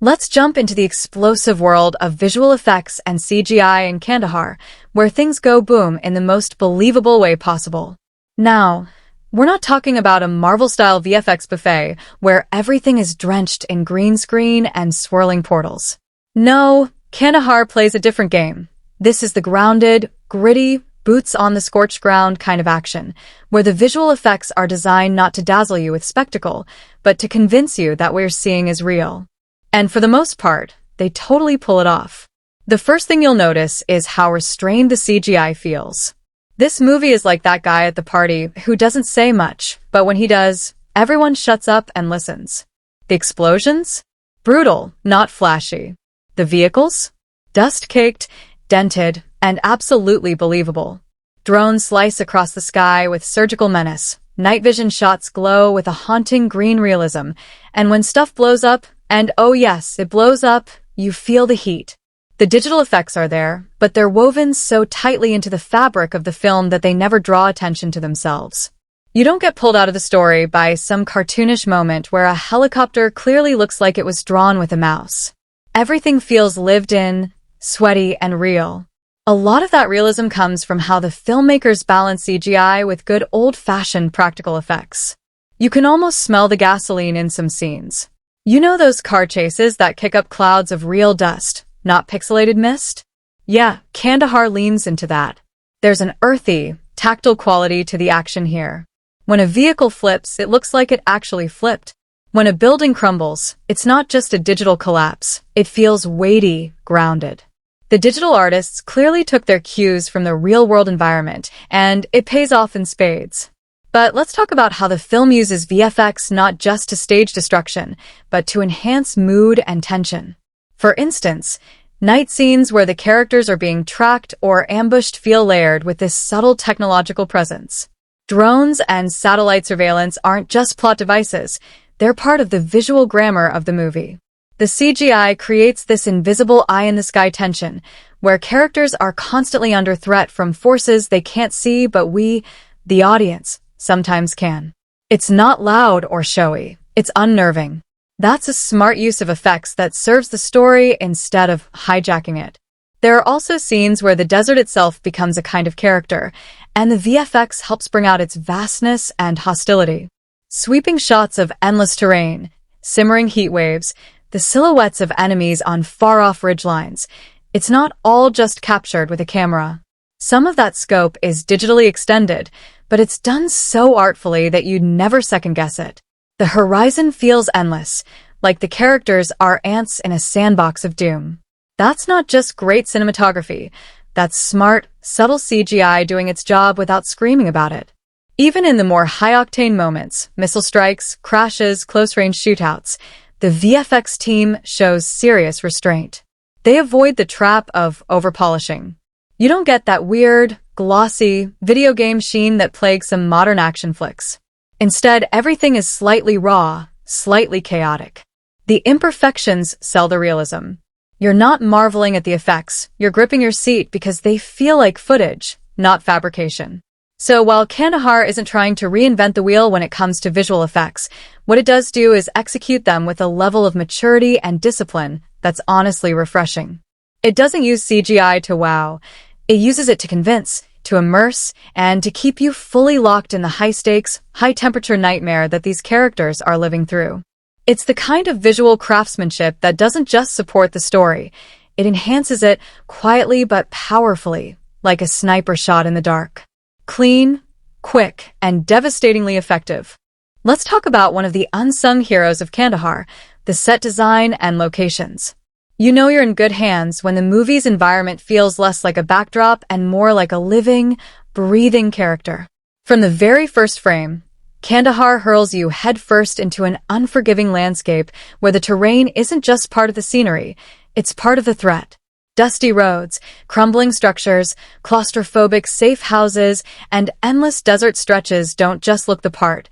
Let's jump into the explosive world of visual effects and CGI in Kandahar, where things go boom in the most believable way possible. Now, we're not talking about a Marvel-style VFX buffet where everything is drenched in green screen and swirling portals. No, Kandahar plays a different game. This is the grounded, gritty, boots on the scorched ground kind of action, where the visual effects are designed not to dazzle you with spectacle, but to convince you that what you're seeing is real. And for the most part, they totally pull it off. The first thing you'll notice is how restrained the CGI feels. This movie is like that guy at the party who doesn't say much, but when he does, everyone shuts up and listens. The explosions? Brutal, not flashy. The vehicles? Dust-caked, dented, and absolutely believable. Drones slice across the sky with surgical menace. Night vision shots glow with a haunting green realism. And when stuff blows up, and oh yes, it blows up, you feel the heat. The digital effects are there, but they're woven so tightly into the fabric of the film that they never draw attention to themselves. You don't get pulled out of the story by some cartoonish moment where a helicopter clearly looks like it was drawn with a mouse. Everything feels lived in, sweaty, and real. A lot of that realism comes from how the filmmakers balance CGI with good old-fashioned practical effects. You can almost smell the gasoline in some scenes. You know those car chases that kick up clouds of real dust, not pixelated mist? Yeah, Kandahar leans into that. There's an earthy, tactile quality to the action here. When a vehicle flips, it looks like it actually flipped. When a building crumbles, it's not just a digital collapse. It feels weighty, grounded. The digital artists clearly took their cues from the real-world environment, and it pays off in spades. But let's talk about how the film uses VFX not just to stage destruction, but to enhance mood and tension. For instance, night scenes where the characters are being tracked or ambushed feel layered with this subtle technological presence. Drones and satellite surveillance aren't just plot devices, they're part of the visual grammar of the movie. The CGI creates this invisible eye-in-the-sky tension, where characters are constantly under threat from forces they can't see but we, the audience, sometimes can. It's not loud or showy, it's unnerving. That's a smart use of effects that serves the story instead of hijacking it. There are also scenes where the desert itself becomes a kind of character, and the VFX helps bring out its vastness and hostility. Sweeping shots of endless terrain, simmering heat waves, the silhouettes of enemies on far-off ridgelines. It's not all just captured with a camera. Some of that scope is digitally extended, but it's done so artfully that you'd never second-guess it. The horizon feels endless, like the characters are ants in a sandbox of doom. That's not just great cinematography. That's smart, subtle CGI doing its job without screaming about it. Even in the more high-octane moments, missile strikes, crashes, close-range shootouts, the VFX team shows serious restraint. They avoid the trap of over-polishing. You don't get that weird, glossy, video game sheen that plagues some modern action flicks. Instead, everything is slightly raw, slightly chaotic. The imperfections sell the realism. You're not marveling at the effects, you're gripping your seat because they feel like footage, not fabrication. So while Kandahar isn't trying to reinvent the wheel when it comes to visual effects, what it does do is execute them with a level of maturity and discipline that's honestly refreshing. It doesn't use CGI to wow. It uses it to convince, to immerse, and to keep you fully locked in the high-stakes, high-temperature nightmare that these characters are living through. It's the kind of visual craftsmanship that doesn't just support the story. It enhances it quietly but powerfully, like a sniper shot in the dark. Clean, quick, and devastatingly effective. Let's talk about one of the unsung heroes of Kandahar, the set design and locations. You know you're in good hands when the movie's environment feels less like a backdrop and more like a living, breathing character. From the very first frame, Kandahar hurls you headfirst into an unforgiving landscape where the terrain isn't just part of the scenery, It's part of the threat. Dusty roads, crumbling structures, claustrophobic safe houses, and endless desert stretches don't just look the part.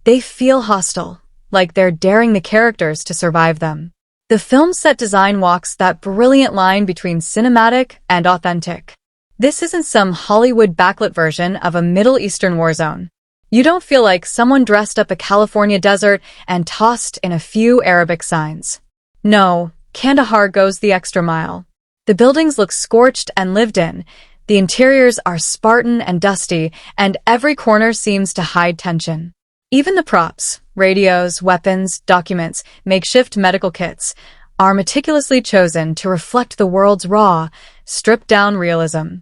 They feel hostile, like they're daring the characters to survive them. The film's set design walks that brilliant line between cinematic and authentic. This isn't some Hollywood backlit version of a Middle Eastern war zone. You don't feel like someone dressed up a California desert and tossed in a few Arabic signs. No, Kandahar goes the extra mile. The buildings look scorched and lived in, the interiors are Spartan and dusty, and every corner seems to hide tension. Even the props, radios, weapons, documents, makeshift medical kits, are meticulously chosen to reflect the world's raw, stripped-down realism.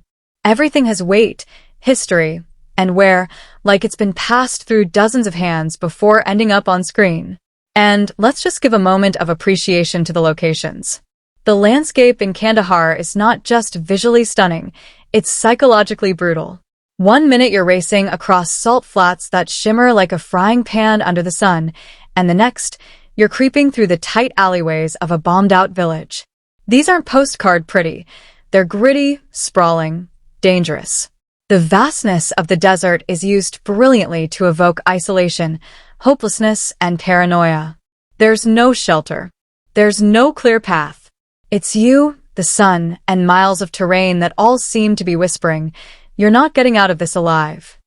Everything has weight, history, and wear, like it's been passed through dozens of hands before ending up on screen. And let's just give a moment of appreciation to the locations. The landscape in Kandahar is not just visually stunning, it's psychologically brutal. One minute you're racing across salt flats that shimmer like a frying pan under the sun, and the next, you're creeping through the tight alleyways of a bombed-out village. These aren't postcard pretty. They're gritty, sprawling, dangerous. The vastness of the desert is used brilliantly to evoke isolation, hopelessness, and paranoia. There's no shelter. There's no clear path. It's you, the sun, and miles of terrain that all seem to be whispering, "You're not getting out of this alive."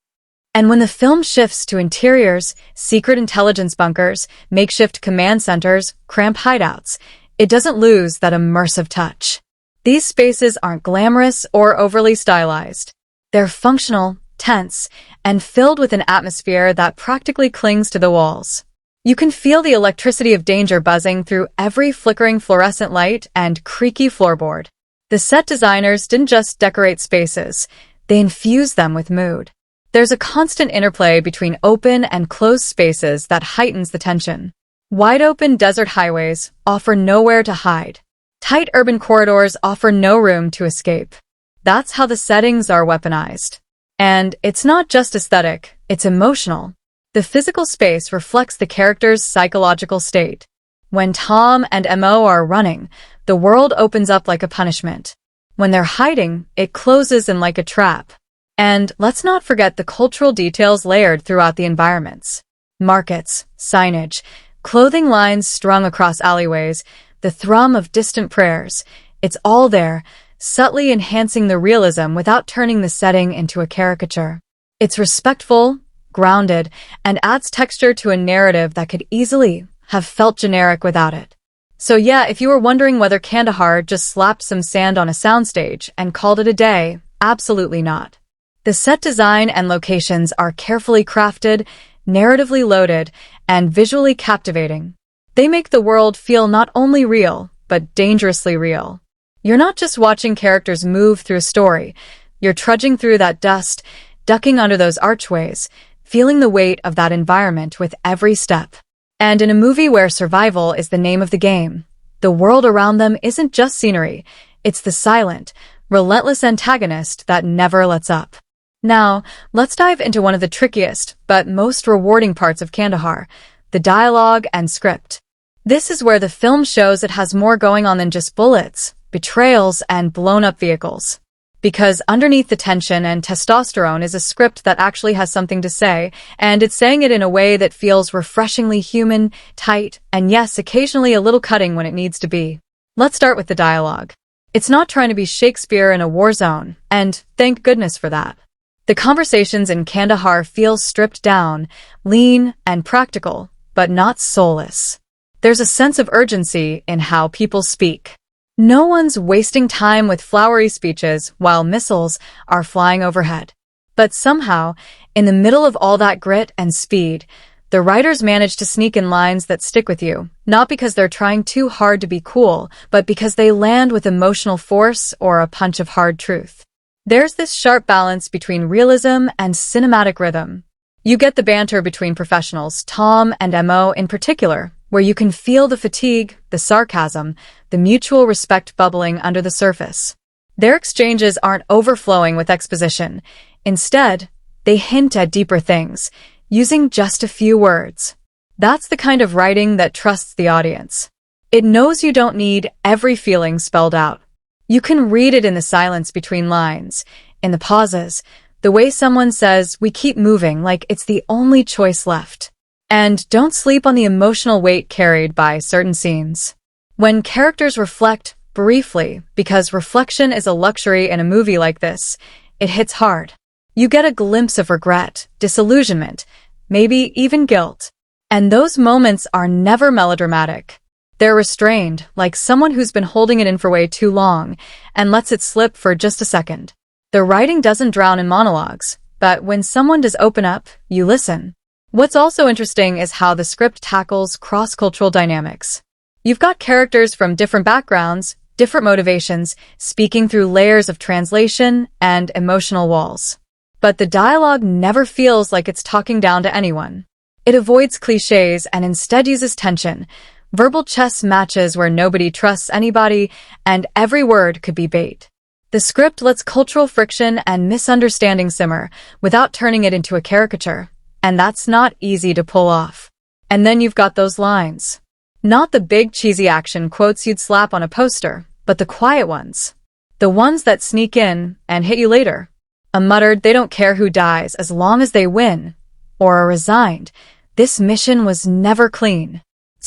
And when the film shifts to interiors, secret intelligence bunkers, makeshift command centers, cramped hideouts, it doesn't lose that immersive touch. These spaces aren't glamorous or overly stylized. They're functional, tense, and filled with an atmosphere that practically clings to the walls. You can feel the electricity of danger buzzing through every flickering fluorescent light and creaky floorboard. The set designers didn't just decorate spaces, they infused them with mood. There's a constant interplay between open and closed spaces that heightens the tension. Wide-open desert highways offer nowhere to hide. Tight urban corridors offer no room to escape. That's how the settings are weaponized. And it's not just aesthetic, it's emotional. The physical space reflects the character's psychological state. When Tom and Mo are running, the world opens up like a punishment. When they're hiding, it closes in like a trap. And let's not forget the cultural details layered throughout the environments. Markets, signage, clothing lines strung across alleyways, the thrum of distant prayers. It's all there, subtly enhancing the realism without turning the setting into a caricature. It's respectful, grounded, and adds texture to a narrative that could easily have felt generic without it. So yeah, if you were wondering whether Kandahar just slapped some sand on a soundstage and called it a day, absolutely not. The set design and locations are carefully crafted, narratively loaded, and visually captivating. They make the world feel not only real, but dangerously real. You're not just watching characters move through a story, you're trudging through that dust, ducking under those archways, feeling the weight of that environment with every step. And in a movie where survival is the name of the game, the world around them isn't just scenery, it's the silent, relentless antagonist that never lets up. Now, let's dive into one of the trickiest, but most rewarding parts of Kandahar, the dialogue and script. This is where the film shows it has more going on than just bullets, betrayals, and blown-up vehicles. Because underneath the tension and testosterone is a script that actually has something to say, and it's saying it in a way that feels refreshingly human, tight, and yes, occasionally a little cutting when it needs to be. Let's start with the dialogue. It's not trying to be Shakespeare in a war zone, and thank goodness for that. The conversations in Kandahar feel stripped down, lean, and practical, but not soulless. There's a sense of urgency in how people speak. No one's wasting time with flowery speeches while missiles are flying overhead. But somehow, in the middle of all that grit and speed, the writers manage to sneak in lines that stick with you, not because they're trying too hard to be cool, but because they land with emotional force or a punch of hard truth. There's this sharp balance between realism and cinematic rhythm. You get the banter between professionals, Tom and Mo in particular, where you can feel the fatigue, the sarcasm, the mutual respect bubbling under the surface. Their exchanges aren't overflowing with exposition. Instead, they hint at deeper things, using just a few words. That's the kind of writing that trusts the audience. It knows you don't need every feeling spelled out. You can read it in the silence between lines, in the pauses, the way someone says, "We keep moving," like it's the only choice left. And don't sleep on the emotional weight carried by certain scenes. When characters reflect briefly, because reflection is a luxury in a movie like this, it hits hard. You get a glimpse of regret, disillusionment, maybe even guilt. And those moments are never melodramatic. They're restrained, like someone who's been holding it in for way too long and lets it slip for just a second. The writing doesn't drown in monologues, but when someone does open up, you listen. What's also interesting is how the script tackles cross-cultural dynamics. You've got characters from different backgrounds, different motivations, speaking through layers of translation and emotional walls. But the dialogue never feels like it's talking down to anyone. It avoids cliches and instead uses tension, verbal chess matches where nobody trusts anybody, and every word could be bait. The script lets cultural friction and misunderstanding simmer without turning it into a caricature, and that's not easy to pull off. And then you've got those lines. Not the big cheesy action quotes you'd slap on a poster, but the quiet ones. The ones that sneak in and hit you later. A muttered, "They don't care who dies as long as they win," or a resigned, "This mission was never clean."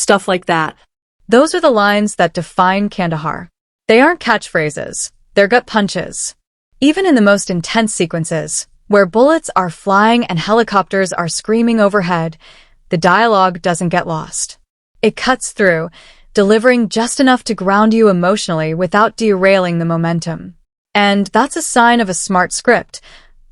Stuff like that. Those are the lines that define Kandahar. They aren't catchphrases, they're gut punches. Even in the most intense sequences, where bullets are flying and helicopters are screaming overhead, the dialogue doesn't get lost. It cuts through, delivering just enough to ground you emotionally without derailing the momentum. And that's a sign of a smart script,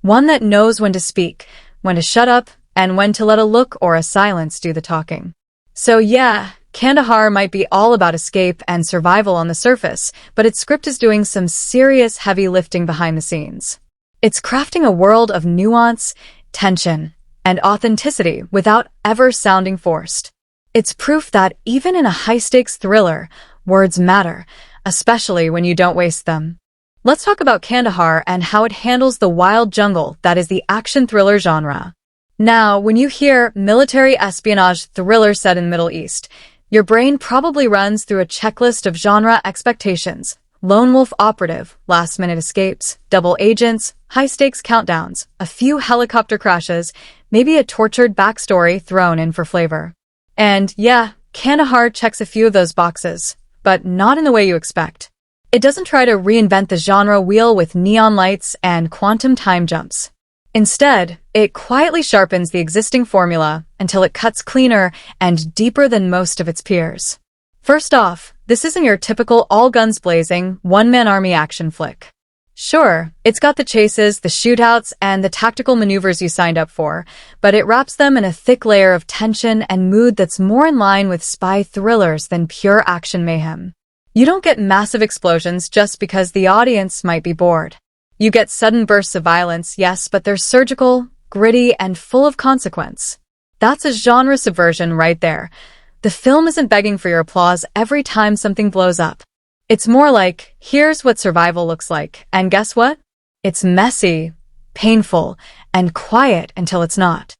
one that knows when to speak, when to shut up, and when to let a look or a silence do the talking. So yeah, Kandahar might be all about escape and survival on the surface, but its script is doing some serious heavy lifting behind the scenes. It's crafting a world of nuance, tension, and authenticity without ever sounding forced. It's proof that even in a high-stakes thriller, words matter, especially when you don't waste them. Let's talk about Kandahar and how it handles the wild jungle that is the action thriller genre. Now, when you hear military espionage thriller set in the Middle East, your brain probably runs through a checklist of genre expectations. Lone wolf operative, last-minute escapes, double agents, high-stakes countdowns, a few helicopter crashes, maybe a tortured backstory thrown in for flavor. And yeah, Kandahar checks a few of those boxes, but not in the way you expect. It doesn't try to reinvent the genre wheel with neon lights and quantum time jumps. Instead, it quietly sharpens the existing formula until it cuts cleaner and deeper than most of its peers. First off, this isn't your typical all-guns-blazing, one-man army action flick. Sure, it's got the chases, the shootouts, and the tactical maneuvers you signed up for, but it wraps them in a thick layer of tension and mood that's more in line with spy thrillers than pure action mayhem. You don't get massive explosions just because the audience might be bored. You get sudden bursts of violence, yes, but they're surgical, gritty, and full of consequence. That's a genre subversion right there. The film isn't begging for your applause every time something blows up. It's more like, here's what survival looks like, and guess what? It's messy, painful, and quiet until it's not.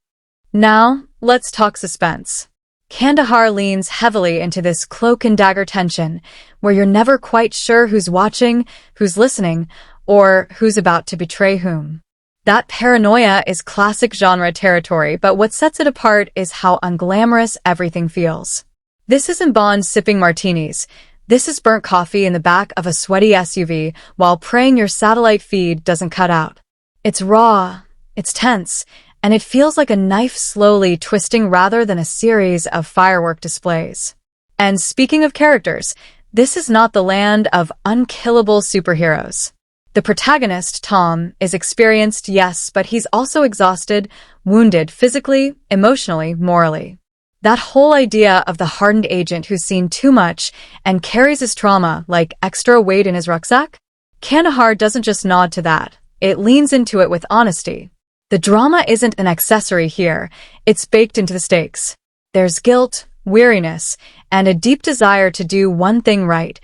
Now, let's talk suspense. Kandahar leans heavily into this cloak and dagger tension, where you're never quite sure who's watching, who's listening, or who's about to betray whom. That paranoia is classic genre territory, but what sets it apart is how unglamorous everything feels. This isn't Bond sipping martinis. This is burnt coffee in the back of a sweaty SUV while praying your satellite feed doesn't cut out. It's raw, it's tense, and it feels like a knife slowly twisting rather than a series of firework displays. And speaking of characters, this is not the land of unkillable superheroes. The protagonist, Tom, is experienced, yes, but he's also exhausted, wounded physically, emotionally, morally. That whole idea of the hardened agent who's seen too much and carries his trauma like extra weight in his rucksack? Kandahar doesn't just nod to that. It leans into it with honesty. The drama isn't an accessory here. It's baked into the stakes. There's guilt, weariness, and a deep desire to do one thing right,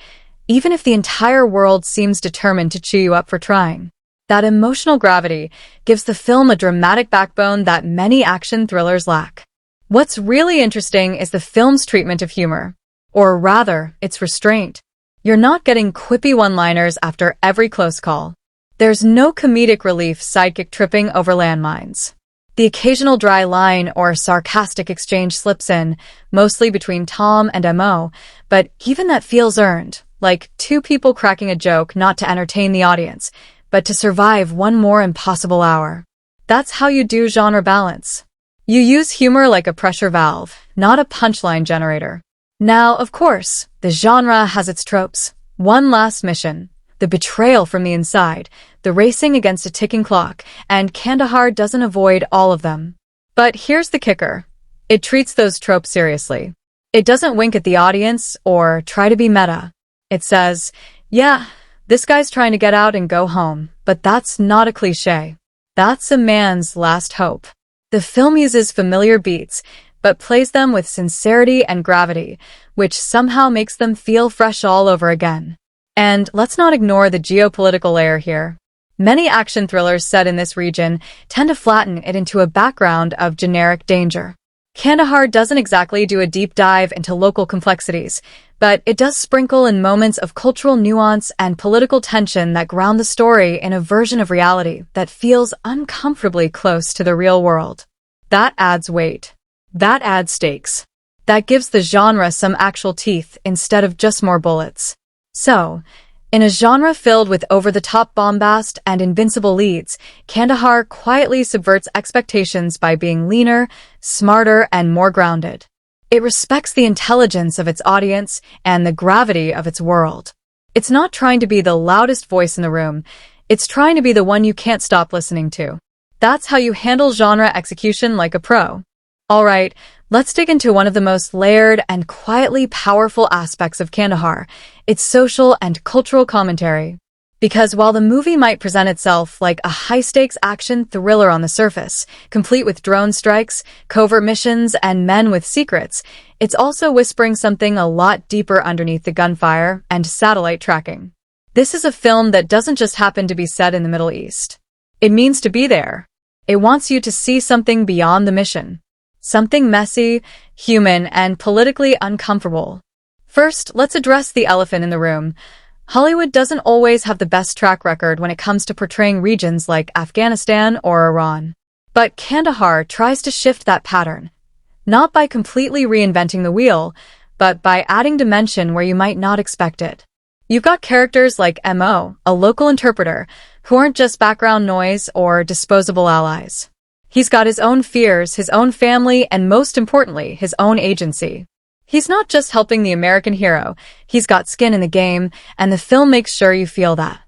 even if the entire world seems determined to chew you up for trying. That emotional gravity gives the film a dramatic backbone that many action thrillers lack. What's really interesting is the film's treatment of humor. Or rather, it's restraint. You're not getting quippy one-liners after every close call. There's no comedic relief sidekick tripping over landmines. The occasional dry line or sarcastic exchange slips in, mostly between Tom and Mo, but even that feels earned, like two people cracking a joke not to entertain the audience, but to survive one more impossible hour. That's how you do genre balance. You use humor like a pressure valve, not a punchline generator. Now, of course, the genre has its tropes. One last mission, the betrayal from the inside, the racing against a ticking clock, and Kandahar doesn't avoid all of them. But here's the kicker. It treats those tropes seriously. It doesn't wink at the audience or try to be meta. It says, yeah, this guy's trying to get out and go home, but that's not a cliché. That's a man's last hope. The film uses familiar beats, but plays them with sincerity and gravity, which somehow makes them feel fresh all over again. And let's not ignore the geopolitical layer here. Many action thrillers set in this region tend to flatten it into a background of generic danger. Kandahar doesn't exactly do a deep dive into local complexities, but it does sprinkle in moments of cultural nuance and political tension that ground the story in a version of reality that feels uncomfortably close to the real world. That adds weight. That adds stakes. That gives the genre some actual teeth instead of just more bullets. So, in a genre filled with over-the-top bombast and invincible leads, Kandahar quietly subverts expectations by being leaner, smarter, and more grounded. It respects the intelligence of its audience and the gravity of its world. It's not trying to be the loudest voice in the room, it's trying to be the one you can't stop listening to. That's how you handle genre execution like a pro. Alright, let's dig into one of the most layered and quietly powerful aspects of Kandahar, its social and cultural commentary. Because while the movie might present itself like a high-stakes action thriller on the surface, complete with drone strikes, covert missions, and men with secrets, it's also whispering something a lot deeper underneath the gunfire and satellite tracking. This is a film that doesn't just happen to be set in the Middle East. It means to be there. It wants you to see something beyond the mission. Something messy, human, and politically uncomfortable. First, let's address the elephant in the room. Hollywood doesn't always have the best track record when it comes to portraying regions like Afghanistan or Iran. But Kandahar tries to shift that pattern, not by completely reinventing the wheel, but by adding dimension where you might not expect it. You've got characters like Mo, a local interpreter, who aren't just background noise or disposable allies. He's got his own fears, his own family, and most importantly, his own agency. He's not just helping the American hero, he's got skin in the game, and the film makes sure you feel that.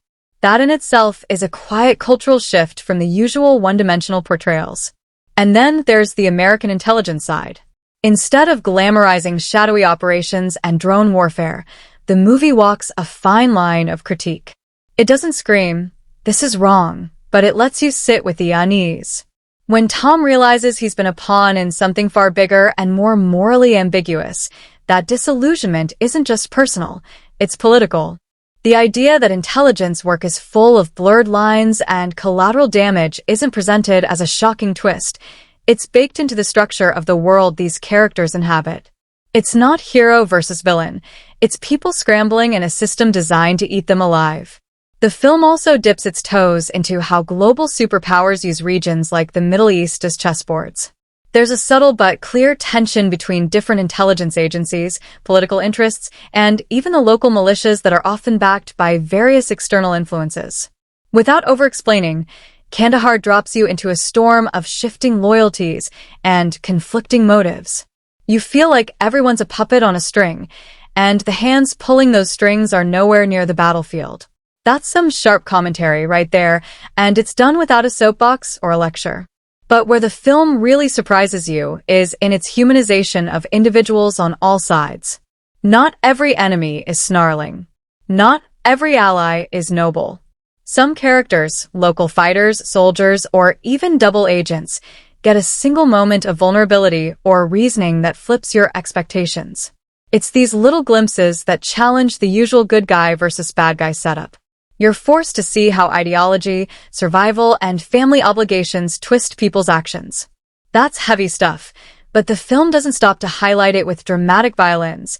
That in itself is a quiet cultural shift from the usual one-dimensional portrayals. And then there's the American intelligence side. Instead of glamorizing shadowy operations and drone warfare, the movie walks a fine line of critique. It doesn't scream, "This is wrong," but it lets you sit with the unease. When Tom realizes he's been a pawn in something far bigger and more morally ambiguous, that disillusionment isn't just personal, it's political. The idea that intelligence work is full of blurred lines and collateral damage isn't presented as a shocking twist. It's baked into the structure of the world these characters inhabit. It's not hero versus villain. It's people scrambling in a system designed to eat them alive. The film also dips its toes into how global superpowers use regions like the Middle East as chessboards. There's a subtle but clear tension between different intelligence agencies, political interests, and even the local militias that are often backed by various external influences. Without over-explaining, Kandahar drops you into a storm of shifting loyalties and conflicting motives. You feel like everyone's a puppet on a string, and the hands pulling those strings are nowhere near the battlefield. That's some sharp commentary right there, and it's done without a soapbox or a lecture. But where the film really surprises you is in its humanization of individuals on all sides. Not every enemy is snarling. Not every ally is noble. Some characters, local fighters, soldiers, or even double agents, get a single moment of vulnerability or reasoning that flips your expectations. It's these little glimpses that challenge the usual good guy versus bad guy setup. You're forced to see how ideology, survival, and family obligations twist people's actions. That's heavy stuff, but the film doesn't stop to highlight it with dramatic violins.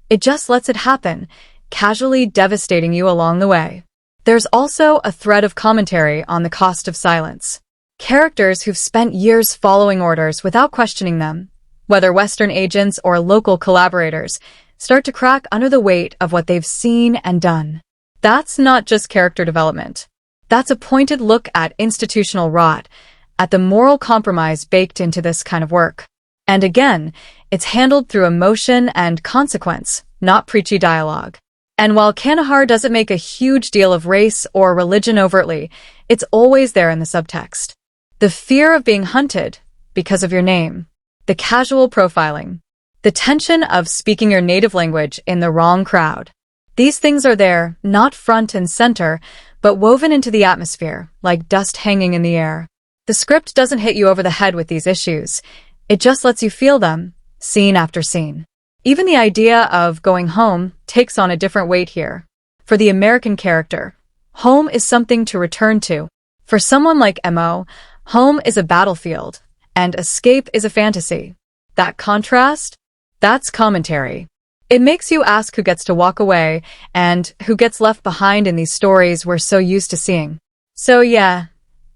It just lets it happen, casually devastating you along the way. There's also a thread of commentary on the cost of silence. Characters who've spent years following orders without questioning them, whether Western agents or local collaborators, start to crack under the weight of what they've seen and done. That's not just character development. That's a pointed look at institutional rot, at the moral compromise baked into this kind of work. And again, it's handled through emotion and consequence, not preachy dialogue. And while Kandahar doesn't make a huge deal of race or religion overtly, it's always there in the subtext. The fear of being hunted because of your name. The casual profiling. The tension of speaking your native language in the wrong crowd. These things are there, not front and center, but woven into the atmosphere, like dust hanging in the air. The script doesn't hit you over the head with these issues. It just lets you feel them, scene after scene. Even the idea of going home takes on a different weight here. For the American character, home is something to return to. For someone like Mo, home is a battlefield, and escape is a fantasy. That contrast? That's commentary. It makes you ask who gets to walk away and who gets left behind in these stories we're so used to seeing. So yeah,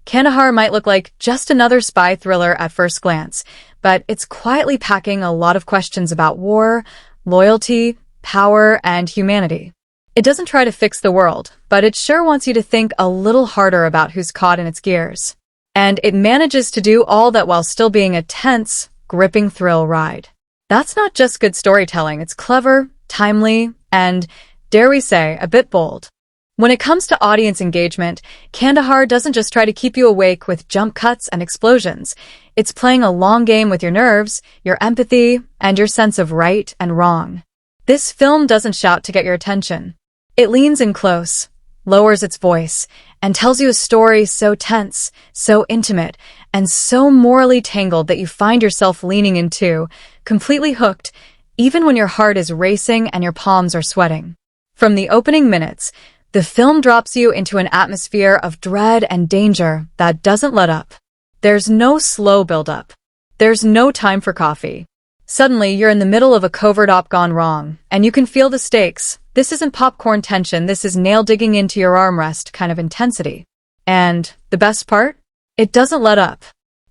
Kandahar might look like just another spy thriller at first glance, but it's quietly packing a lot of questions about war, loyalty, power, and humanity. It doesn't try to fix the world, but it sure wants you to think a little harder about who's caught in its gears. And it manages to do all that while still being a tense, gripping thrill ride. That's not just good storytelling, it's clever, timely, and, dare we say, a bit bold. When it comes to audience engagement, Kandahar doesn't just try to keep you awake with jump cuts and explosions. It's playing a long game with your nerves, your empathy, and your sense of right and wrong. This film doesn't shout to get your attention. It leans in close, lowers its voice, and tells you a story so tense, so intimate, and so morally tangled that you find yourself leaning into, completely hooked, even when your heart is racing and your palms are sweating. From the opening minutes, the film drops you into an atmosphere of dread and danger that doesn't let up. There's no slow build-up. There's no time for coffee. Suddenly, you're in the middle of a covert op gone wrong, and you can feel the stakes. This isn't popcorn tension, this is nail-digging into your armrest kind of intensity. And the best part? It doesn't let up.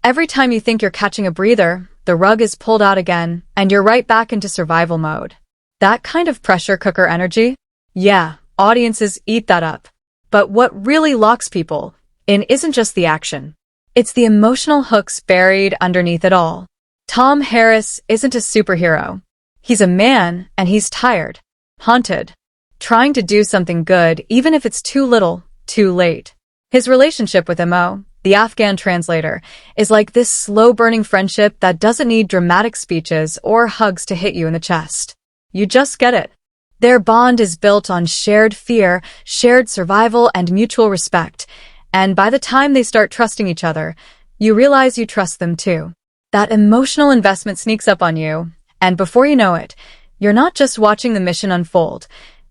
Every time you think you're catching a breather, the rug is pulled out again, and you're right back into survival mode. That kind of pressure cooker energy? Yeah, audiences eat that up. But what really locks people in isn't just the action. It's the emotional hooks buried underneath it all. Tom Harris isn't a superhero. He's a man, and he's tired, haunted, trying to do something good even if it's too little, too late. His relationship with Mo, the Afghan translator, is like this slow-burning friendship that doesn't need dramatic speeches or hugs to hit you in the chest. You just get it. Their bond is built on shared fear, shared survival, and mutual respect, and by the time they start trusting each other, you realize you trust them too. That emotional investment sneaks up on you, and before you know it, you're not just watching the mission unfold,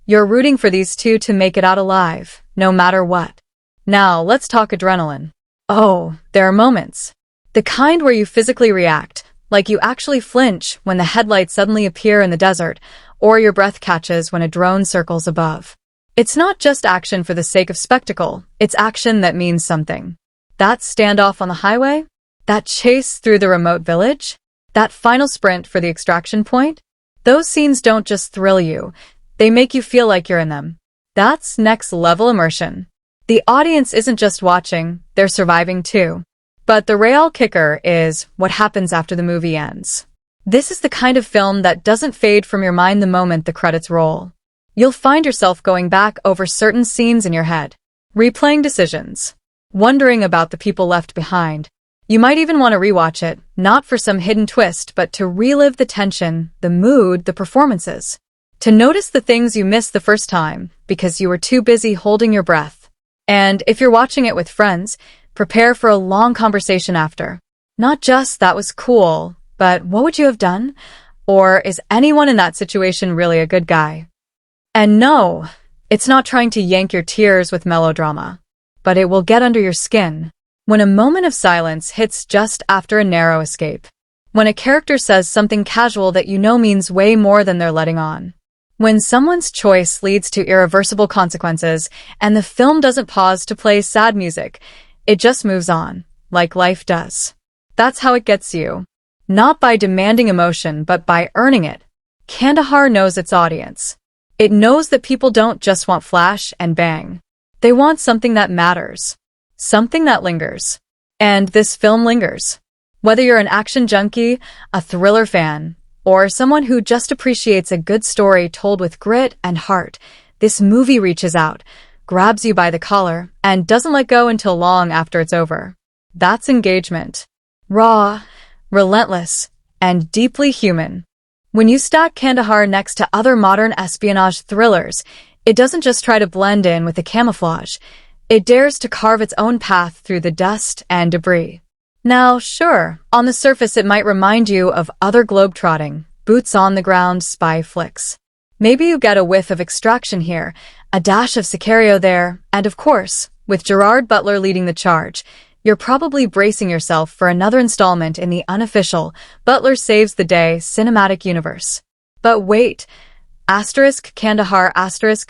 you're rooting for these two to make it out alive, no matter what. Now, let's talk adrenaline. Oh, there are moments. The kind where you physically react, like you actually flinch when the headlights suddenly appear in the desert, or your breath catches when a drone circles above. It's not just action for the sake of spectacle, it's action that means something. That standoff on the highway? That chase through the remote village? That final sprint for the extraction point? Those scenes don't just thrill you, they make you feel like you're in them. That's next-level immersion. The audience isn't just watching, they're surviving too. But the real kicker is what happens after the movie ends. This is the kind of film that doesn't fade from your mind the moment the credits roll. You'll find yourself going back over certain scenes in your head, replaying decisions, wondering about the people left behind. You might even want to rewatch it, not for some hidden twist, but to relive the tension, the mood, the performances. To notice the things you missed the first time because you were too busy holding your breath. And if you're watching it with friends, prepare for a long conversation after. Not just, that was cool, but what would you have done? Or is anyone in that situation really a good guy? And no, it's not trying to yank your tears with melodrama, but it will get under your skin. When a moment of silence hits just after a narrow escape. When a character says something casual that you know means way more than they're letting on. When someone's choice leads to irreversible consequences and the film doesn't pause to play sad music, it just moves on, like life does. That's how it gets you. Not by demanding emotion, but by earning it. Kandahar knows its audience. It knows that people don't just want flash and bang. They want something that matters. Something that lingers. And this film lingers. Whether you're an action junkie, a thriller fan, or someone who just appreciates a good story told with grit and heart, this movie reaches out, grabs you by the collar, and doesn't let go until long after it's over. That's engagement. Raw, relentless, and deeply human. When you stack Kandahar next to other modern espionage thrillers, it doesn't just try to blend in with the camouflage. It dares to carve its own path through the dust and debris. Now, sure, on the surface it might remind you of other globetrotting, boots-on-the-ground spy flicks. Maybe you get a whiff of Extraction here, a dash of Sicario there, and of course, with Gerard Butler leading the charge, you're probably bracing yourself for another installment in the unofficial Butler Saves the Day cinematic universe. But wait, Kandahar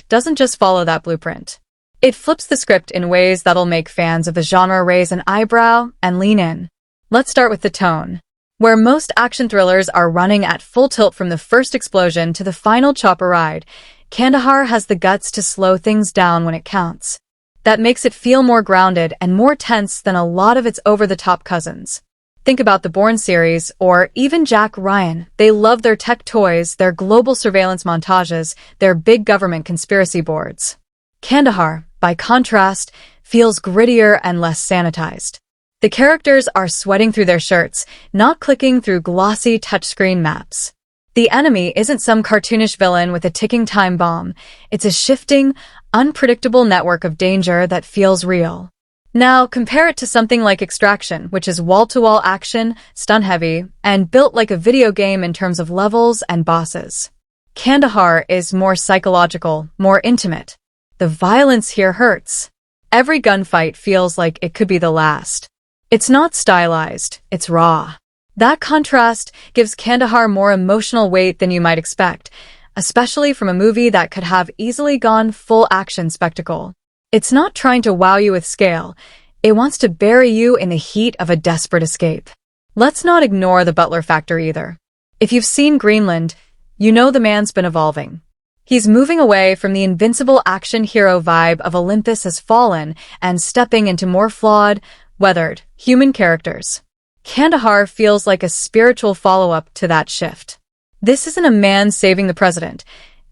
doesn't just follow that blueprint. It flips the script in ways that'll make fans of the genre raise an eyebrow and lean in. Let's start with the tone. Where most action thrillers are running at full tilt from the first explosion to the final chopper ride, Kandahar has the guts to slow things down when it counts. That makes it feel more grounded and more tense than a lot of its over-the-top cousins. Think about the Bourne series, or even Jack Ryan. They love their tech toys, their global surveillance montages, their big government conspiracy boards. Kandahar, by contrast, feels grittier and less sanitized. The characters are sweating through their shirts, not clicking through glossy touchscreen maps. The enemy isn't some cartoonish villain with a ticking time bomb. It's a shifting, unpredictable network of danger that feels real. Now, compare it to something like Extraction, which is wall-to-wall action, stun-heavy, and built like a video game in terms of levels and bosses. Kandahar is more psychological, more intimate. The violence here hurts. Every gunfight feels like it could be the last. It's not stylized, it's raw. That contrast gives Kandahar more emotional weight than you might expect, especially from a movie that could have easily gone full action spectacle. It's not trying to wow you with scale. It wants to bury you in the heat of a desperate escape. Let's not ignore the Butler factor either. If you've seen Greenland, you know the man's been evolving. He's moving away from the invincible action hero vibe of Olympus Has Fallen and stepping into more flawed, weathered, human characters. Kandahar feels like a spiritual follow-up to that shift. This isn't a man saving the president.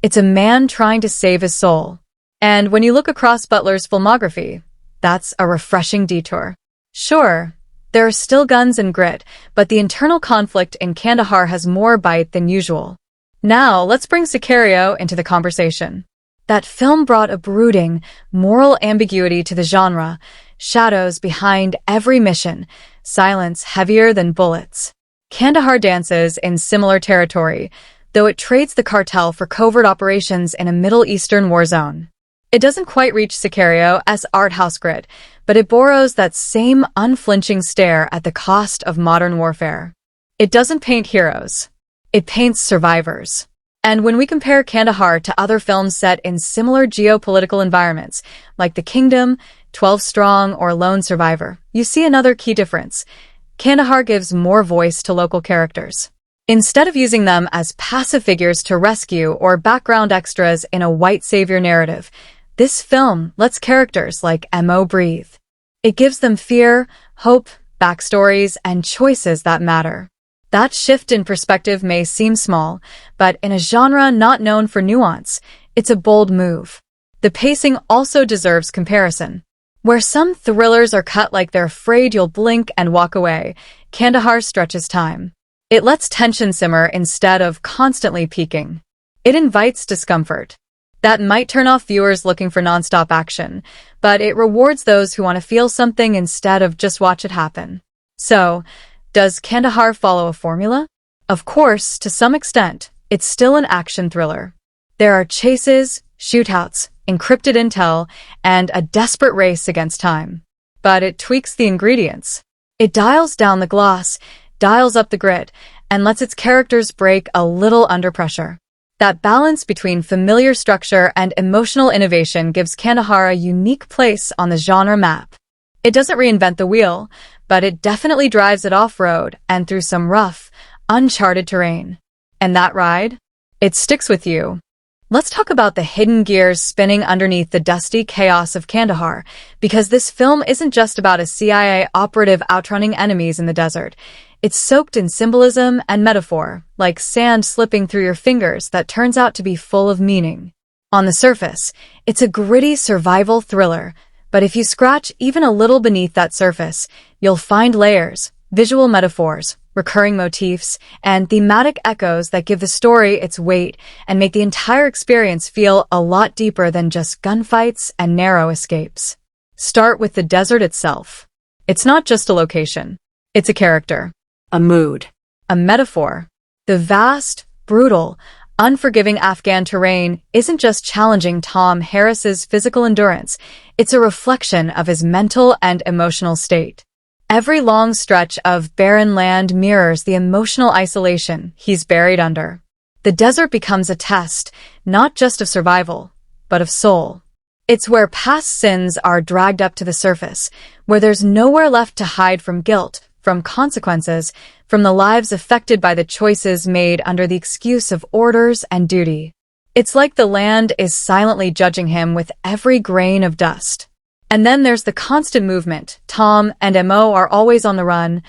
It's a man trying to save his soul. And when you look across Butler's filmography, that's a refreshing detour. Sure, there are still guns and grit, but the internal conflict in Kandahar has more bite than usual. Now, let's bring Sicario into the conversation. That film brought a brooding, moral ambiguity to the genre, shadows behind every mission, silence heavier than bullets. Kandahar dances in similar territory, though it trades the cartel for covert operations in a Middle Eastern war zone. It doesn't quite reach Sicario's art house grit, but it borrows that same unflinching stare at the cost of modern warfare. It doesn't paint heroes. It paints survivors. And when we compare Kandahar to other films set in similar geopolitical environments, like The Kingdom, 12 Strong, or Lone Survivor, you see another key difference. Kandahar gives more voice to local characters. Instead of using them as passive figures to rescue or background extras in a white savior narrative, this film lets characters like Mo breathe. It gives them fear, hope, backstories, and choices that matter. That shift in perspective may seem small, but in a genre not known for nuance, it's a bold move. The pacing also deserves comparison. Where some thrillers are cut like they're afraid you'll blink and walk away, Kandahar stretches time. It lets tension simmer instead of constantly peaking. It invites discomfort. That might turn off viewers looking for nonstop action, but it rewards those who want to feel something instead of just watch it happen. So, does Kandahar follow a formula? Of course, to some extent, it's still an action thriller. There are chases, shootouts, encrypted intel, and a desperate race against time. But it tweaks the ingredients. It dials down the gloss, dials up the grit, and lets its characters break a little under pressure. That balance between familiar structure and emotional innovation gives Kandahar a unique place on the genre map. It doesn't reinvent the wheel, but it definitely drives it off-road and through some rough, uncharted terrain. And that ride? It sticks with you. Let's talk about the hidden gears spinning underneath the dusty chaos of Kandahar, because this film isn't just about a CIA operative outrunning enemies in the desert. It's soaked in symbolism and metaphor, like sand slipping through your fingers that turns out to be full of meaning. On the surface, it's a gritty survival thriller, but if you scratch even a little beneath that surface, you'll find layers, visual metaphors, recurring motifs, and thematic echoes that give the story its weight and make the entire experience feel a lot deeper than just gunfights and narrow escapes. Start with the desert itself. It's not just a location. It's a character, a mood, a metaphor. The vast, brutal, unforgiving Afghan terrain isn't just challenging Tom Harris's physical endurance, it's a reflection of his mental and emotional state. Every long stretch of barren land mirrors the emotional isolation he's buried under. The desert becomes a test, not just of survival, but of soul. It's where past sins are dragged up to the surface, where there's nowhere left to hide from guilt, from consequences, from the lives affected by the choices made under the excuse of orders and duty. It's like the land is silently judging him with every grain of dust. And then there's the constant movement. Tom and Mo are always on the run,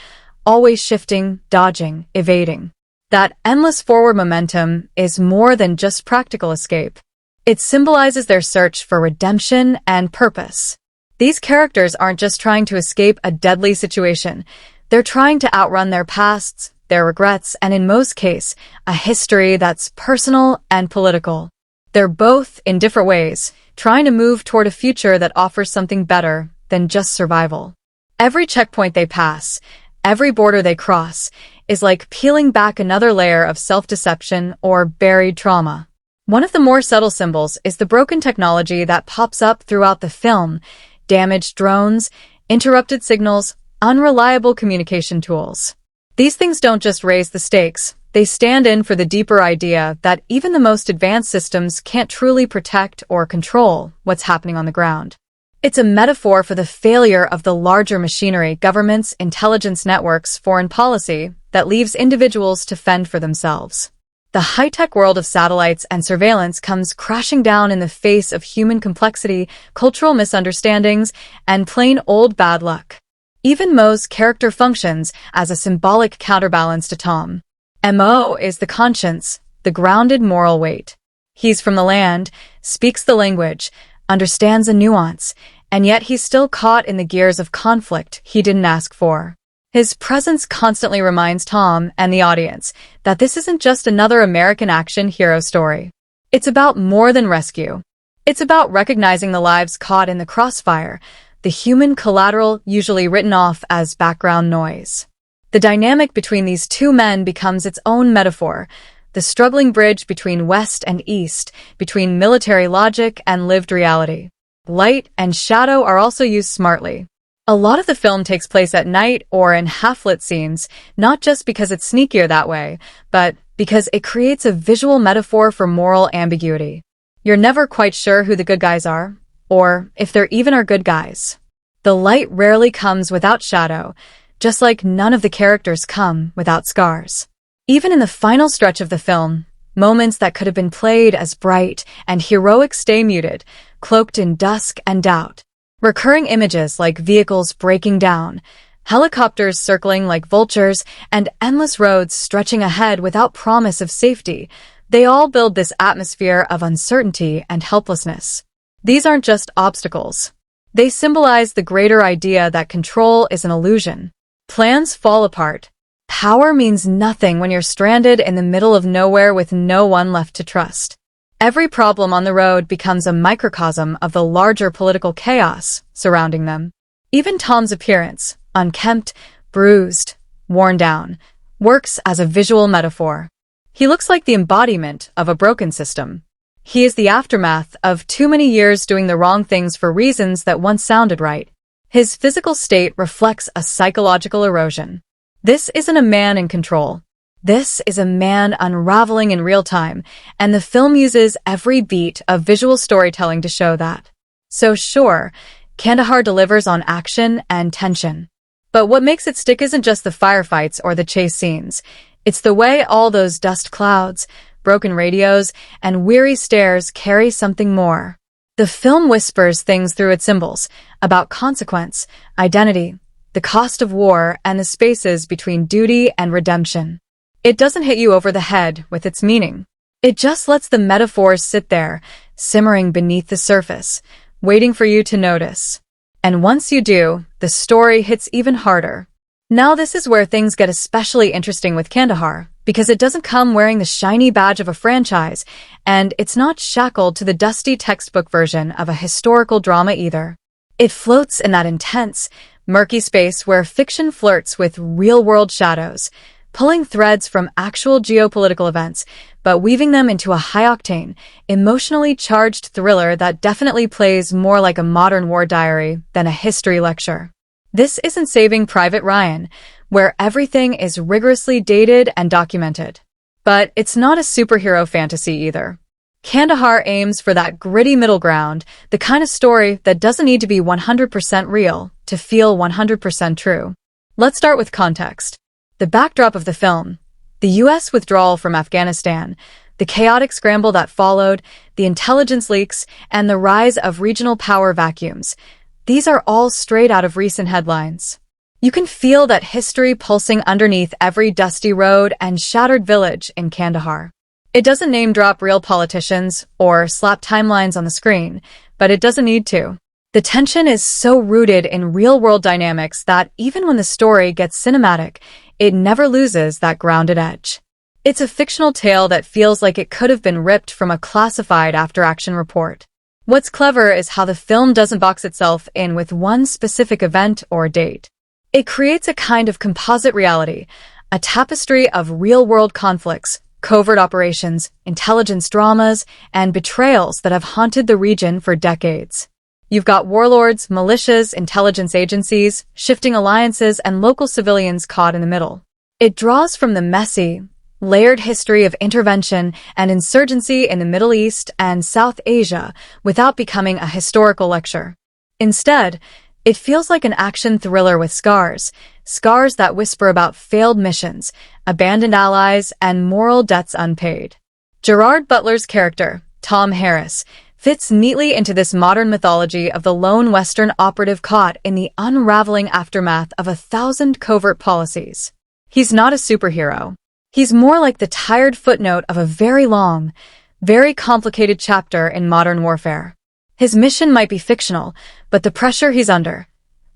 always shifting, dodging, evading. That endless forward momentum is more than just practical escape. It symbolizes their search for redemption and purpose. These characters aren't just trying to escape a deadly situation. They're trying to outrun their pasts, their regrets, and in most cases, a history that's personal and political. They're both, in different ways, trying to move toward a future that offers something better than just survival. Every checkpoint they pass, every border they cross, is like peeling back another layer of self-deception or buried trauma. One of the more subtle symbols is the broken technology that pops up throughout the film: damaged drones, interrupted signals, unreliable communication tools. These things don't just raise the stakes, they stand in for the deeper idea that even the most advanced systems can't truly protect or control what's happening on the ground. It's a metaphor for the failure of the larger machinery, governments, intelligence networks, foreign policy, that leaves individuals to fend for themselves. The high-tech world of satellites and surveillance comes crashing down in the face of human complexity, cultural misunderstandings, and plain old bad luck. Even Mo's character functions as a symbolic counterbalance to Tom. Mo is the conscience, the grounded moral weight. He's from the land, speaks the language, understands the nuance, and yet he's still caught in the gears of conflict he didn't ask for. His presence constantly reminds Tom and the audience that this isn't just another American action hero story. It's about more than rescue. It's about recognizing the lives caught in the crossfire, the human collateral usually written off as background noise. The dynamic between these two men becomes its own metaphor, the struggling bridge between West and East, between military logic and lived reality. Light and shadow are also used smartly. A lot of the film takes place at night or in half-lit scenes, not just because it's sneakier that way, but because it creates a visual metaphor for moral ambiguity. You're never quite sure who the good guys are, or if there even are good guys. The light rarely comes without shadow, just like none of the characters come without scars. Even in the final stretch of the film, moments that could have been played as bright and heroic stay muted, cloaked in dusk and doubt. Recurring images like vehicles breaking down, helicopters circling like vultures, and endless roads stretching ahead without promise of safety, they all build this atmosphere of uncertainty and helplessness. These aren't just obstacles. They symbolize the greater idea that control is an illusion. Plans fall apart. Power means nothing when you're stranded in the middle of nowhere with no one left to trust. Every problem on the road becomes a microcosm of the larger political chaos surrounding them. Even Tom's appearance, unkempt, bruised, worn down, works as a visual metaphor. He looks like the embodiment of a broken system. He is the aftermath of too many years doing the wrong things for reasons that once sounded right. His physical state reflects a psychological erosion. This isn't a man in control. This is a man unraveling in real time, and the film uses every beat of visual storytelling to show that. So sure, Kandahar delivers on action and tension. But what makes it stick isn't just the firefights or the chase scenes. It's the way all those dust clouds, broken radios, and weary stares carry something more. The film whispers things through its symbols about consequence, identity, the cost of war, and the spaces between duty and redemption. It doesn't hit you over the head with its meaning. It just lets the metaphors sit there, simmering beneath the surface, waiting for you to notice. And once you do, the story hits even harder. Now this is where things get especially interesting with Kandahar, because it doesn't come wearing the shiny badge of a franchise, and it's not shackled to the dusty textbook version of a historical drama either. It floats in that intense, murky space where fiction flirts with real-world shadows, pulling threads from actual geopolitical events, but weaving them into a high-octane, emotionally charged thriller that definitely plays more like a modern war diary than a history lecture. This isn't Saving Private Ryan, where everything is rigorously dated and documented. But it's not a superhero fantasy either. Kandahar aims for that gritty middle ground, the kind of story that doesn't need to be 100% real to feel 100% true. Let's start with context. The backdrop of the film, the U.S. withdrawal from Afghanistan, the chaotic scramble that followed, the intelligence leaks, and the rise of regional power vacuums. These are all straight out of recent headlines. You can feel that history pulsing underneath every dusty road and shattered village in Kandahar. It doesn't name-drop real politicians or slap timelines on the screen, but it doesn't need to. The tension is so rooted in real-world dynamics that even when the story gets cinematic, it never loses that grounded edge. It's a fictional tale that feels like it could have been ripped from a classified after-action report. What's clever is how the film doesn't box itself in with one specific event or date. It creates a kind of composite reality, a tapestry of real-world conflicts, covert operations, intelligence dramas, and betrayals that have haunted the region for decades. You've got warlords, militias, intelligence agencies, shifting alliances, and local civilians caught in the middle. It draws from the messy, layered history of intervention and insurgency in the Middle East and South Asia without becoming a historical lecture. Instead, it feels like an action thriller with scars that whisper about failed missions, abandoned allies, and moral debts unpaid. Gerard Butler's character, Tom Harris, fits neatly into this modern mythology of the lone Western operative caught in the unraveling aftermath of 1,000 covert policies. He's not a superhero. He's more like the tired footnote of a very long, very complicated chapter in modern warfare. His mission might be fictional, but the pressure he's under,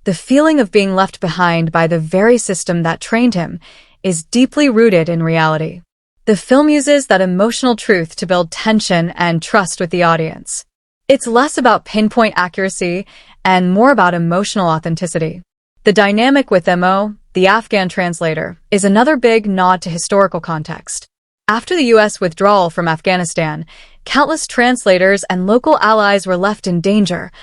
the feeling of being left behind by the very system that trained him, is deeply rooted in reality. The film uses that emotional truth to build tension and trust with the audience. It's less about pinpoint accuracy and more about emotional authenticity. The dynamic with MO, the Afghan translator, is another big nod to historical context. After the U.S. withdrawal from Afghanistan, countless translators and local allies were left in danger,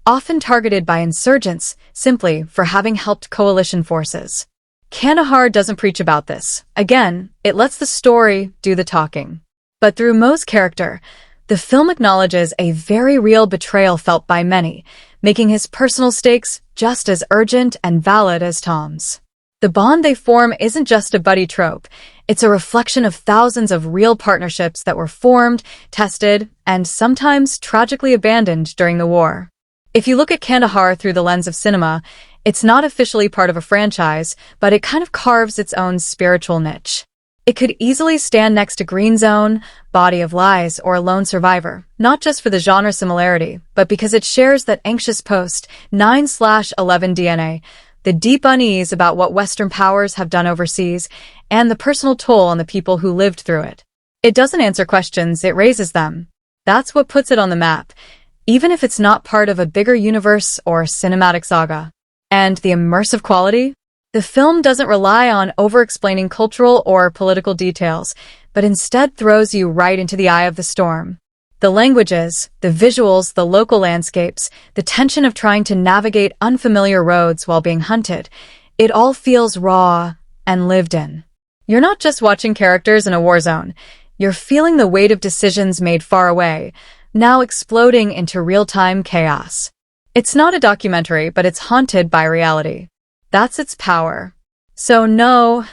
often targeted by insurgents simply for having helped coalition forces. Kandahar doesn't preach about this. Again, it lets the story do the talking. But through Mo's character, the film acknowledges a very real betrayal felt by many, making his personal stakes just as urgent and valid as Tom's. The bond they form isn't just a buddy trope. It's a reflection of thousands of real partnerships that were formed, tested, and sometimes tragically abandoned during the war. If you look at Kandahar through the lens of cinema, it's not officially part of a franchise, but it kind of carves its own spiritual niche. It could easily stand next to Green Zone, Body of Lies, or Lone Survivor, not just for the genre similarity, but because it shares that anxious post-9/11 DNA, the deep unease about what Western powers have done overseas, and the personal toll on the people who lived through it. It doesn't answer questions, it raises them. That's what puts it on the map, even if it's not part of a bigger universe or cinematic saga. And the immersive quality? The film doesn't rely on over-explaining cultural or political details, but instead throws you right into the eye of the storm. The languages, the visuals, the local landscapes, the tension of trying to navigate unfamiliar roads while being hunted, it all feels raw and lived in. You're not just watching characters in a war zone. You're feeling the weight of decisions made far away, now exploding into real-time chaos. It's not a documentary, but it's haunted by reality. That's its power. So no,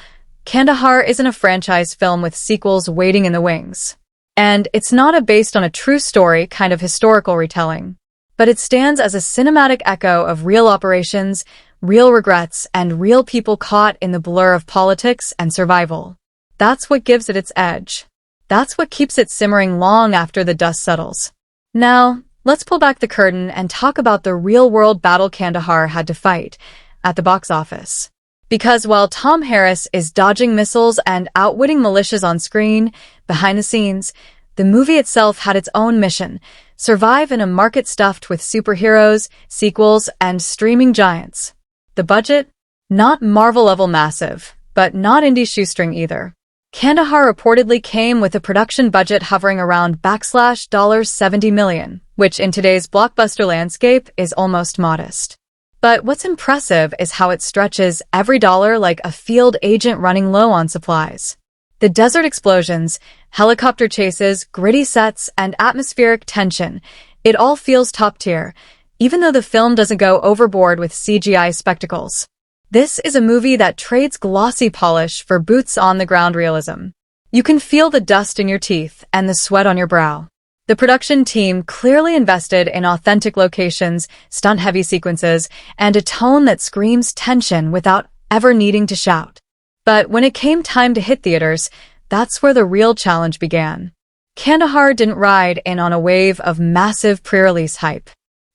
Kandahar isn't a franchise film with sequels waiting in the wings. And it's not a based on a true story kind of historical retelling. But it stands as a cinematic echo of real operations, real regrets, and real people caught in the blur of politics and survival. That's what gives it its edge. That's what keeps it simmering long after the dust settles. Now, let's pull back the curtain and talk about the real-world battle Kandahar had to fight at the box office. Because while Tom Harris is dodging missiles and outwitting militias on screen, behind the scenes, the movie itself had its own mission: survive in a market stuffed with superheroes, sequels, and streaming giants. The budget? Not Marvel-level massive, but not indie shoestring either. Kandahar reportedly came with a production budget hovering around $70 million, which in today's blockbuster landscape is almost modest. But what's impressive is how it stretches every dollar like a field agent running low on supplies. The desert explosions, helicopter chases, gritty sets, and atmospheric tension, it all feels top tier, even though the film doesn't go overboard with CGI spectacles. This is a movie that trades glossy polish for boots-on-the-ground realism. You can feel the dust in your teeth and the sweat on your brow. The production team clearly invested in authentic locations, stunt-heavy sequences, and a tone that screams tension without ever needing to shout. But when it came time to hit theaters, that's where the real challenge began. Kandahar didn't ride in on a wave of massive pre-release hype.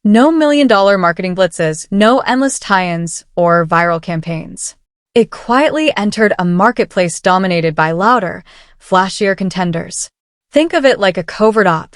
No million-dollar marketing blitzes, no endless tie-ins or viral campaigns. It quietly entered a marketplace dominated by louder, flashier contenders. Think of it like a covert op.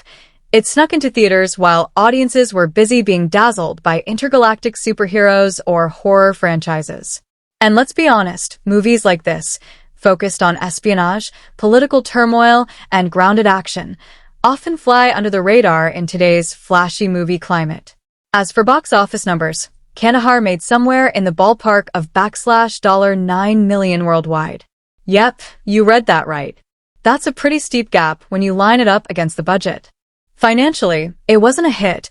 It snuck into theaters while audiences were busy being dazzled by intergalactic superheroes or horror franchises. And let's be honest, movies like this, focused on espionage, political turmoil, and grounded action, often fly under the radar in today's flashy movie climate. As for box office numbers, Kandahar made somewhere in the ballpark of $9 million worldwide. Yep, you read that right. That's a pretty steep gap when you line it up against the budget. Financially, it wasn't a hit.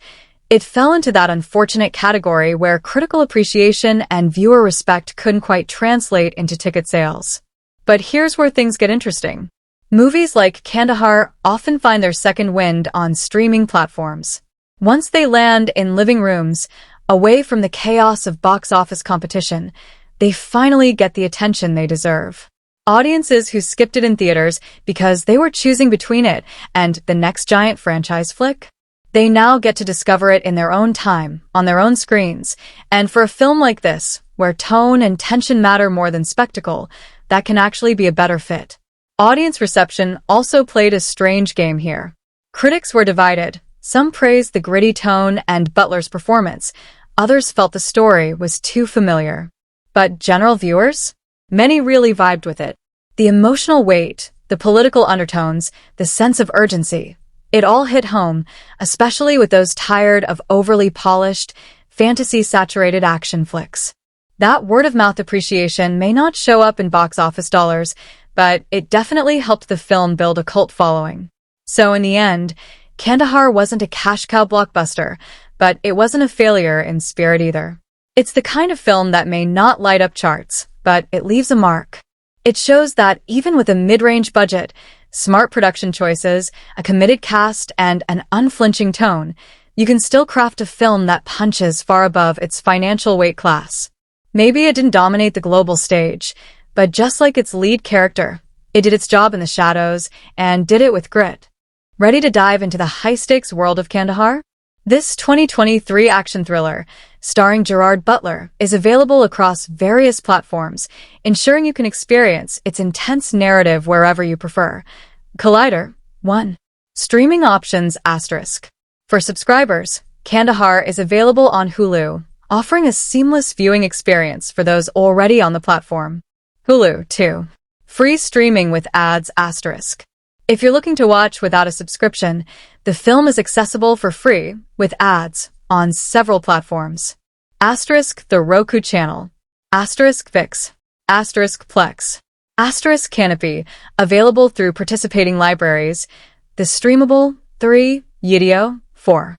It fell into that unfortunate category where critical appreciation and viewer respect couldn't quite translate into ticket sales. But here's where things get interesting. Movies like Kandahar often find their second wind on streaming platforms. Once they land in living rooms, away from the chaos of box office competition, they finally get the attention they deserve. Audiences who skipped it in theaters because they were choosing between it and the next giant franchise flick, they now get to discover it in their own time, on their own screens. And for a film like this, where tone and tension matter more than spectacle, that can actually be a better fit. Audience reception also played a strange game here. Critics were divided. Some praised the gritty tone and Butler's performance. Others felt the story was too familiar. But general viewers? Many really vibed with it. The emotional weight, the political undertones, the sense of urgency. It all hit home, especially with those tired of overly polished, fantasy-saturated action flicks. That word-of-mouth appreciation may not show up in box office dollars, but it definitely helped the film build a cult following. So in the end, Kandahar wasn't a cash cow blockbuster, but it wasn't a failure in spirit either. It's the kind of film that may not light up charts, but it leaves a mark. It shows that even with a mid-range budget, smart production choices, a committed cast, and an unflinching tone, you can still craft a film that punches far above its financial weight class. Maybe it didn't dominate the global stage, but just like its lead character, it did its job in the shadows and did it with grit. Ready to dive into the high-stakes world of Kandahar? This 2023 action thriller, starring Gerard Butler, is available across various platforms, ensuring you can experience its intense narrative wherever you prefer. Collider 1. Streaming options *. For subscribers, Kandahar is available on Hulu, offering a seamless viewing experience for those already on the platform. Hulu 2. Free streaming with ads *. If you're looking to watch without a subscription, the film is accessible for free with ads on several platforms. * The Roku channel. * VIX. * Plex. * Asterisk Canopy, available through participating libraries. The streamable. 3. Video. 4.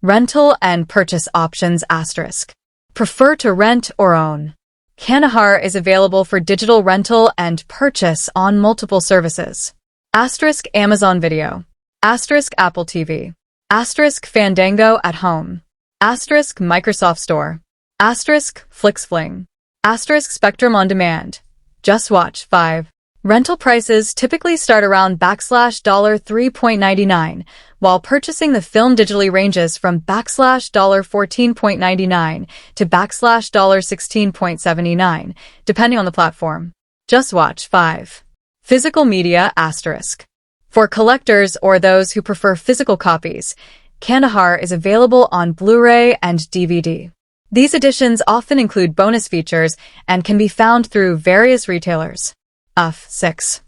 Rental and purchase options. Asterisk. Prefer to rent or own. Kandahar is available for digital rental and purchase on multiple services. Asterisk Amazon Video. Asterisk Apple TV. Asterisk Fandango at Home. Asterisk Microsoft Store. Asterisk FlixFling. Asterisk Spectrum On Demand. Just Watch. 5. Rental prices typically start around $3.99, while purchasing the film digitally ranges from $14.99 to $16.79, depending on the platform. Just Watch. 5. Physical media. Asterisk. For collectors or those who prefer physical copies, Kandahar is available on Blu-ray and DVD. These editions often include bonus features and can be found through various retailers. 6.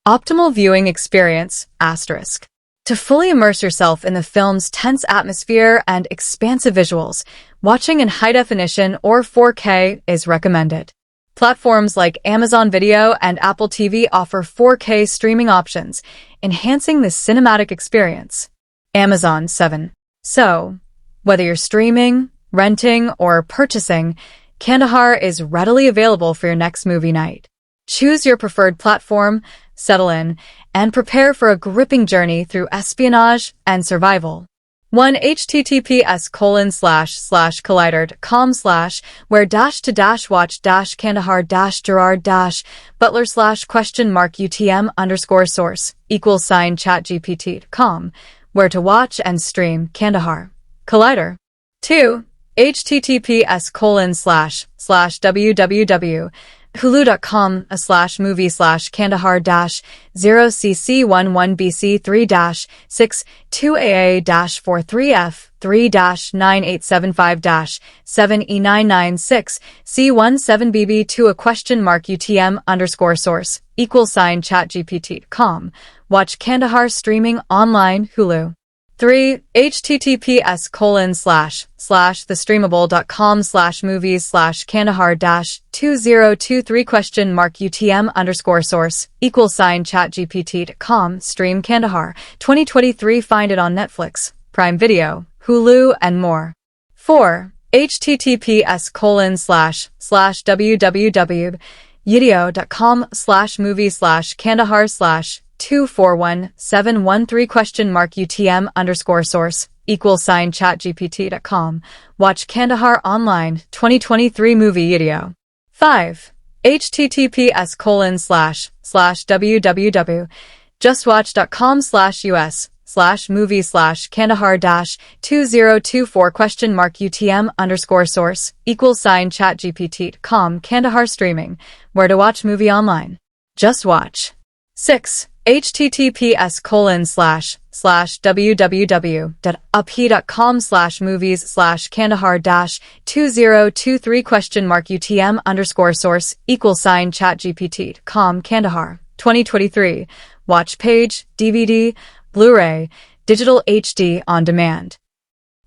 Optimal viewing experience. Asterisk. To fully immerse yourself in the film's tense atmosphere and expansive visuals, watching in high definition or 4K is recommended. Platforms like Amazon Video and Apple TV offer 4K streaming options, enhancing the cinematic experience. Amazon. 7. So, whether you're streaming, renting, or purchasing, Kandahar is readily available for your next movie night. Choose your preferred platform, settle in, and prepare for a gripping journey through espionage and survival. 1. https://collider.com/where-gerard-watch-UTM_source=chatgpt.com where to watch and stream Kandahar. Collider. 2. https://www.hulu.com/movie/Kandahar-628-43F3-98755-7E996C17BB2 Watch Kandahar streaming online. Hulu. 3. https://thestreamable.com/movies/Kandahar-2023?UTM_source=chatgpt.com Stream Kandahar 2023. Find it on Netflix, Prime Video, Hulu, and more. 4. https://www.video.com/movie/Kandahar/241713?UTM_source=chatgpt.com Watch Kandahar online 2023 movie video. 5. https://www.justwatch.com/us/movie/Kandahar-2024?UTM_source=chatgpt.com Kandahar streaming, where to watch movie online. Just Watch. 6. https://www.up.com/movies/Kandahar-2023?UTM_source=chatgpt.com Kandahar 2023. Watch page, DVD, Blu-ray, digital HD on demand.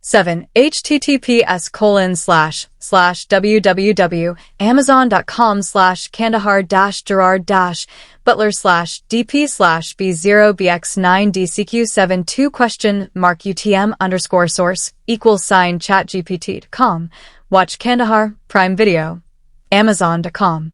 7. https://www.amazon.com/Gerard-Butler/DP/B0BX9DCQ72?UTM_source=chatgpt.com Watch Kandahar, Prime Video. Amazon.com